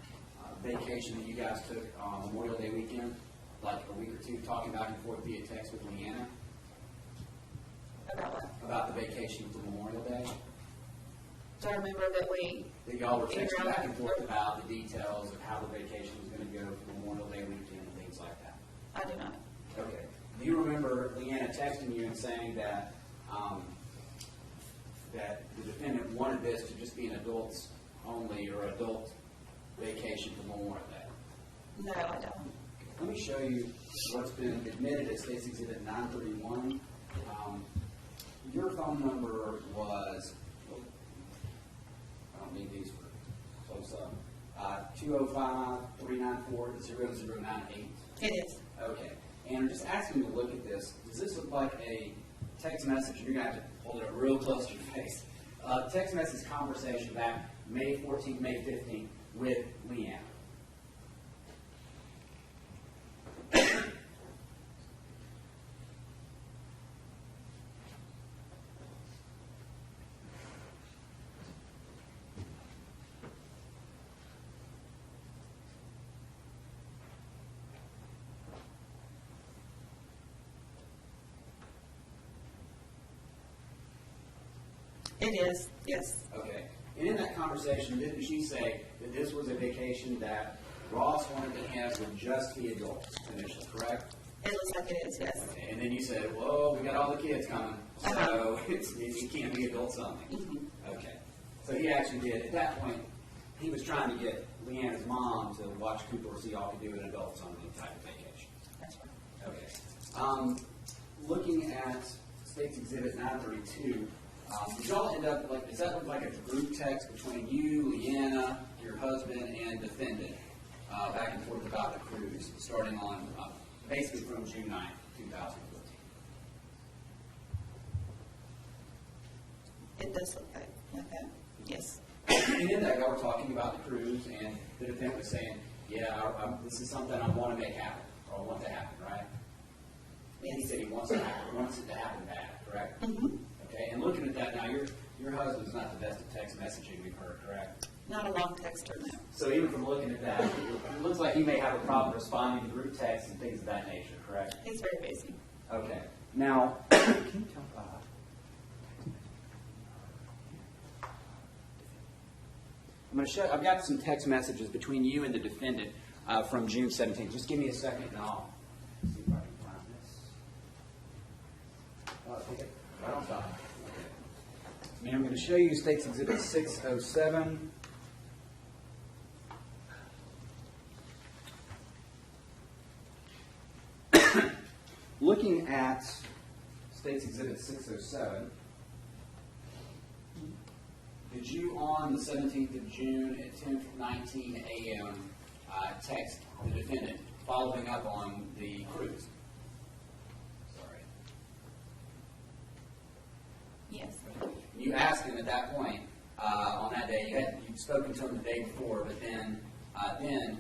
vacation that you guys took on Memorial Day weekend, like a week or two, talking back and forth via text with Leanna? About what? About the vacation for Memorial Day? Do I remember That y'all were texting back and forth about the details of how the vacation was going to go for Memorial Day weekend and things like that? I do not. Okay. Do you remember Leanna texting you and saying that that the defendant wanted this to just be an adults only or adult vacation for Memorial Day? No, I don't. Let me show you what's been admitted as State's Exhibit 931. Your phone number was, I don't need these for close up, 205-394-0098. It is. Okay. And I'm just asking you to look at this. Does this look like a text message? You're going to have to hold it up real close to your face. Text message conversation back May 14th, May 15th with Leanne. It is, yes. Okay. And in that conversation, didn't she say that this was a vacation that Ross wanted to have with just the adults initially, correct? It looks like it is, yes. Okay. And then you said, whoa, we got all the kids coming, so it can't be adults only. Okay. So he actually did, at that point, he was trying to get Leanna's mom to watch Cooper so y'all could do an adults only type of vacation. That's right. Okay. Looking at State's Exhibit 932, did y'all end up, does that look like a group text between you, Leanna, your husband, and defendant, back and forth about the cruise, starting on, basically from June 9th, 2014? It does look like that, yes. And in that, y'all were talking about the cruise, and the defendant was saying, yeah, this is something I want to make happen, or I want to happen, right? And he said he wants it to happen bad, correct? Mm-hmm. Okay, and looking at that now, your husband's not the best at text messaging we've heard, correct? Not a long texter, no. So even from looking at that, it looks like he may have a problem responding to group texts and things of that nature, correct? He's very busy. Okay. Now, can you tell I'm going to show. I've got some text messages between you and the defendant from June 17th. Just give me a second, and I'll see if I can find this. Take it right on top. Okay. Now I'm going to show you State's Exhibit 607. Looking at State's Exhibit 607. Did you, on the 17th of June at 10:19 a.m., text the defendant following up on the cruise? Sorry. Yes. You asked him at that point, on that day, you'd spoken to him the day before, but then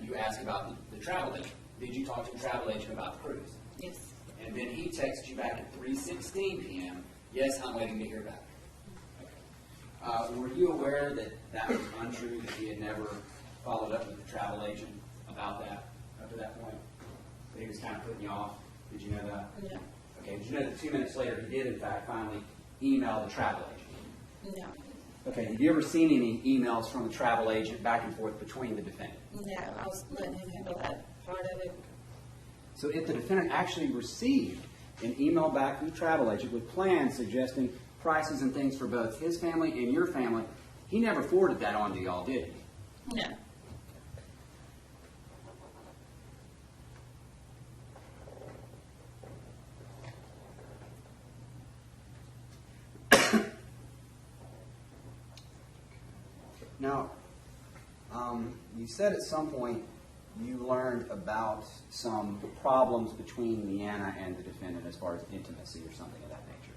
you asked about the travel agent. Did you talk to the travel agent about the cruise? Yes. And then he texted you back at 3:16 p.m., yes, I'm waiting to hear back. Were you aware that that was untrue, that he had never followed up with the travel agent about that up to that point? That he was kind of putting you off? Did you know that? No. Okay, did you know that 2 minutes later he did, in fact, finally email the travel agent? No. Okay, have you ever seen any emails from the travel agent back and forth between the defendant? No, I was letting him handle that part of it. So if the defendant actually received an email back from the travel agent with plans suggesting prices and things for both his family and your family, he never forwarded that on to y'all, did he? No. Now, you said at some point you learned about some problems between Leanna and the defendant as far as intimacy or something of that nature.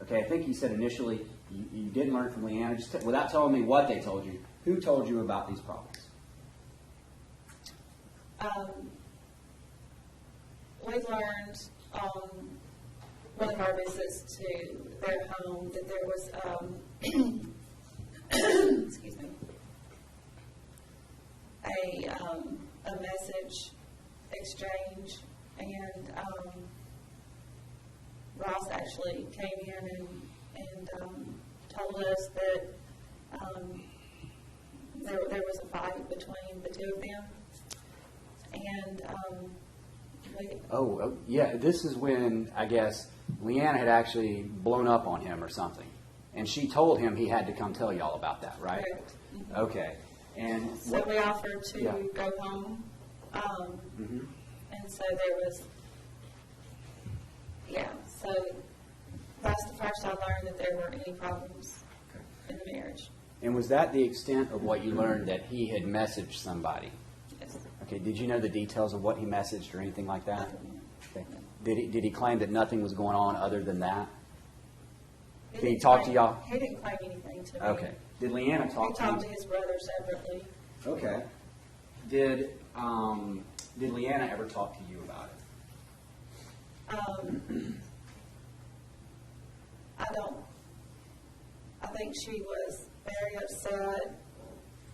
Okay, I think you said initially you didn't learn from Leanna. Just without telling me what they told you, who told you about these problems? We learned on one of our visits to their home that there was, excuse me, a message exchange, and Ross actually came in and told us that there was a fight between the two of them, and yeah, this is when, I guess, Leanna had actually blown up on him or something, and she told him he had to come tell y'all about that, right? Correct. Mm-hmm. Okay. And so we offered to Yeah. go home, Mhm. and so there was, so that's the first I learned that there weren't any problems in the marriage. And was that the extent of what you learned, that he had messaged somebody? Yes. Okay, did you know the details of what he messaged or anything like I that? don't know. Okay. Did he claim that nothing was going on other than that? Did he didn't talk to claim- y'all? He didn't claim anything to me. Okay. Did Leanna He talk to talked to you? his brother separately. Okay. Did Leanna ever talk to you about it? I think she was very upset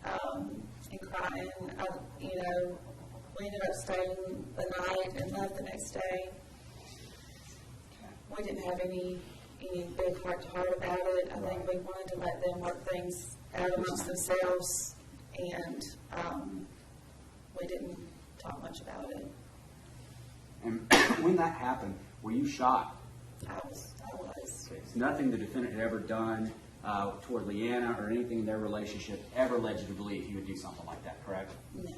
and crying. We ended up staying the night and left the next day. We didn't have any any big heart-to-heart about it. I think we wanted to let them work things out amongst themselves, and we didn't talk much about it. And when that happened, were you shocked? I was. It's nothing the defendant had ever done toward Leanna or anything in their relationship ever led you to believe he would do something like that, correct? No.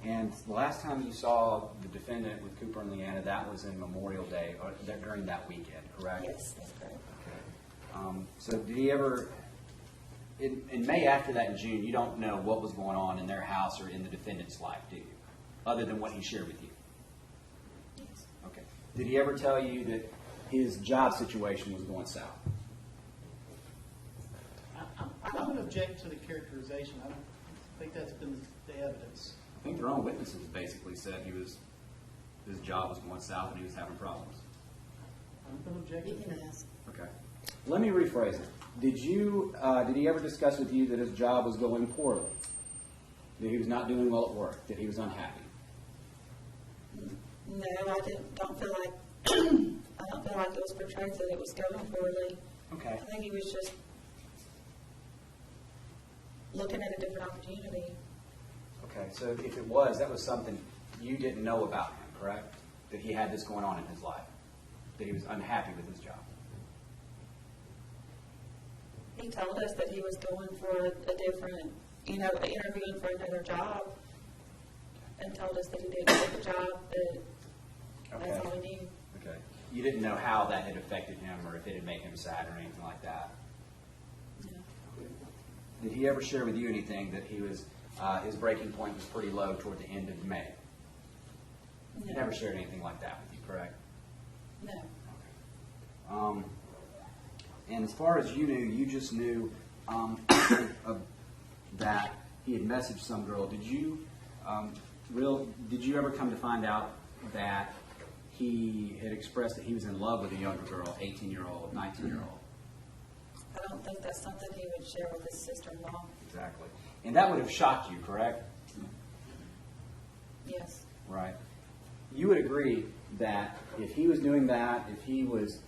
And the last time you saw the defendant with Cooper and Leanna, that was in Memorial Day, or during that weekend, correct? Yes, that's correct. So did he ever, in May after that in June, you don't know what was going on in their house or in the defendant's life, do you? Other than what he shared with you? Yes. Okay. Did he ever tell you that his job situation was going south? I would object to the characterization. I don't think that's been the evidence. I think their own witnesses basically said his job was going south and he was having problems. I'm going to object You to can that. ask. Okay. Let me rephrase it. Did he ever discuss with you that his job was going poorly? That he was not doing well at work? That he was unhappy? No, I don't feel like I don't feel like it was portrayed that it was going poorly. Okay. I think he was just looking at a different opportunity. Okay, so if it was, that was something you didn't know about him, correct? That he had this going on in his life? That he was unhappy with his job? He told us that he was going for a different, interviewing for another job, and told us that he didn't get the job, but that's all we knew. Okay. You didn't know how that had affected him or if it had made him sad or anything like that? No. Did he ever share with you anything that he was, his breaking point was pretty low toward the end of May? He never shared anything like that with you, correct? No. And as far as you knew, you just knew that he had messaged some girl. Did you ever come to find out that he had expressed that he was in love with a younger girl, 18-year-old, 19-year-old? I don't think that's something he would share with his sister-in-law. Exactly. And that would have shocked you, correct? Yes. Right. You would agree that if he was doing that, if he was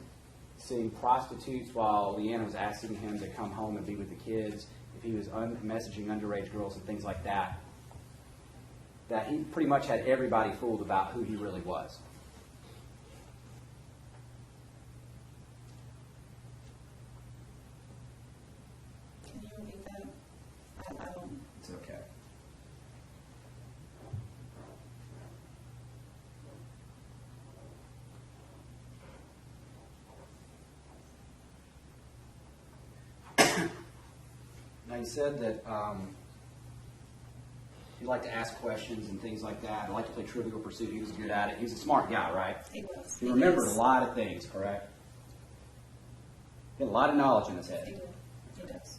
seeing prostitutes while Leanna was asking him to come home and be with the kids, if he was messaging underage girls and things like that, that he pretty much had everybody fooled about who he really was. Can you repeat that? I don't. It's okay. Now, you said that you like to ask questions and things like that. I like to play Trivial Pursuit. He was good at it. He was a smart guy, right? He was. He remembered a lot of things, correct? He had a lot of knowledge in his He head. did. He does.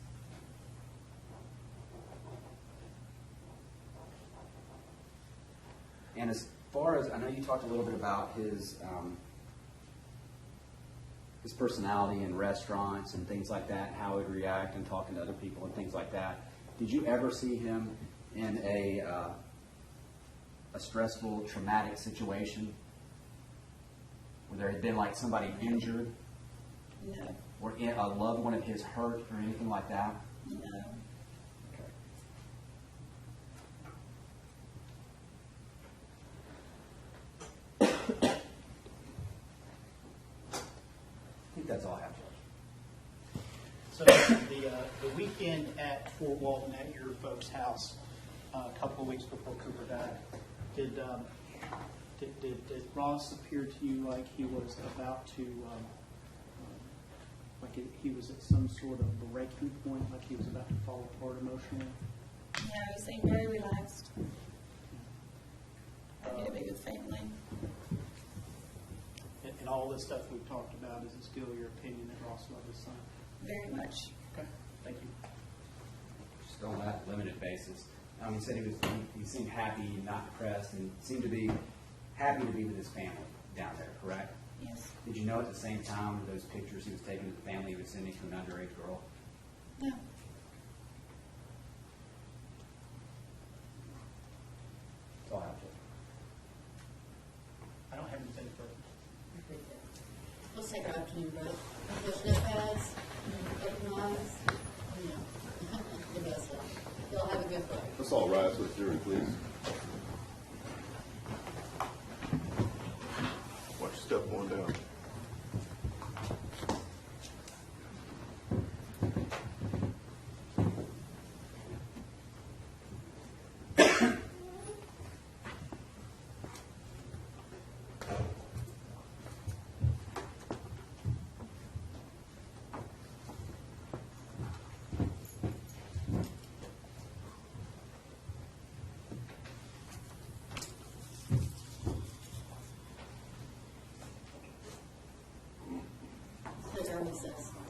And as far as, I know you talked a little bit about his personality in restaurants and things like that, and how he'd react and talking to other people and things like that. Did you ever see him in a stressful, traumatic situation where there had been like somebody injured No. or a loved one of his hurt or anything like that? No. Okay. I think that's all I have, George. So the weekend at Fort Walton at your folks' house, a couple of weeks before Cooper died, did Ross appear to you like he was about to, he was at some sort of breaking point, like he was about to fall apart emotionally? No, he seemed very relaxed. Happy to be with family. And all this stuff we've talked about, is it still your opinion that Ross loved his son? Very much. Okay, thank you. Just on that limited basis. He said he seemed happy, not depressed, and seemed to be happy to be with his family down there, correct? Yes. Did you know at the same time those pictures he was taking of the family he was sending to an underage girl? No. That's all I have to. I don't have anything further. Let's take our afternoon break. Push notepads, open eyes, you know, the best stuff. Y'all have a good break. Let's all rise with jury, please. Watch your step going down. Take our recess.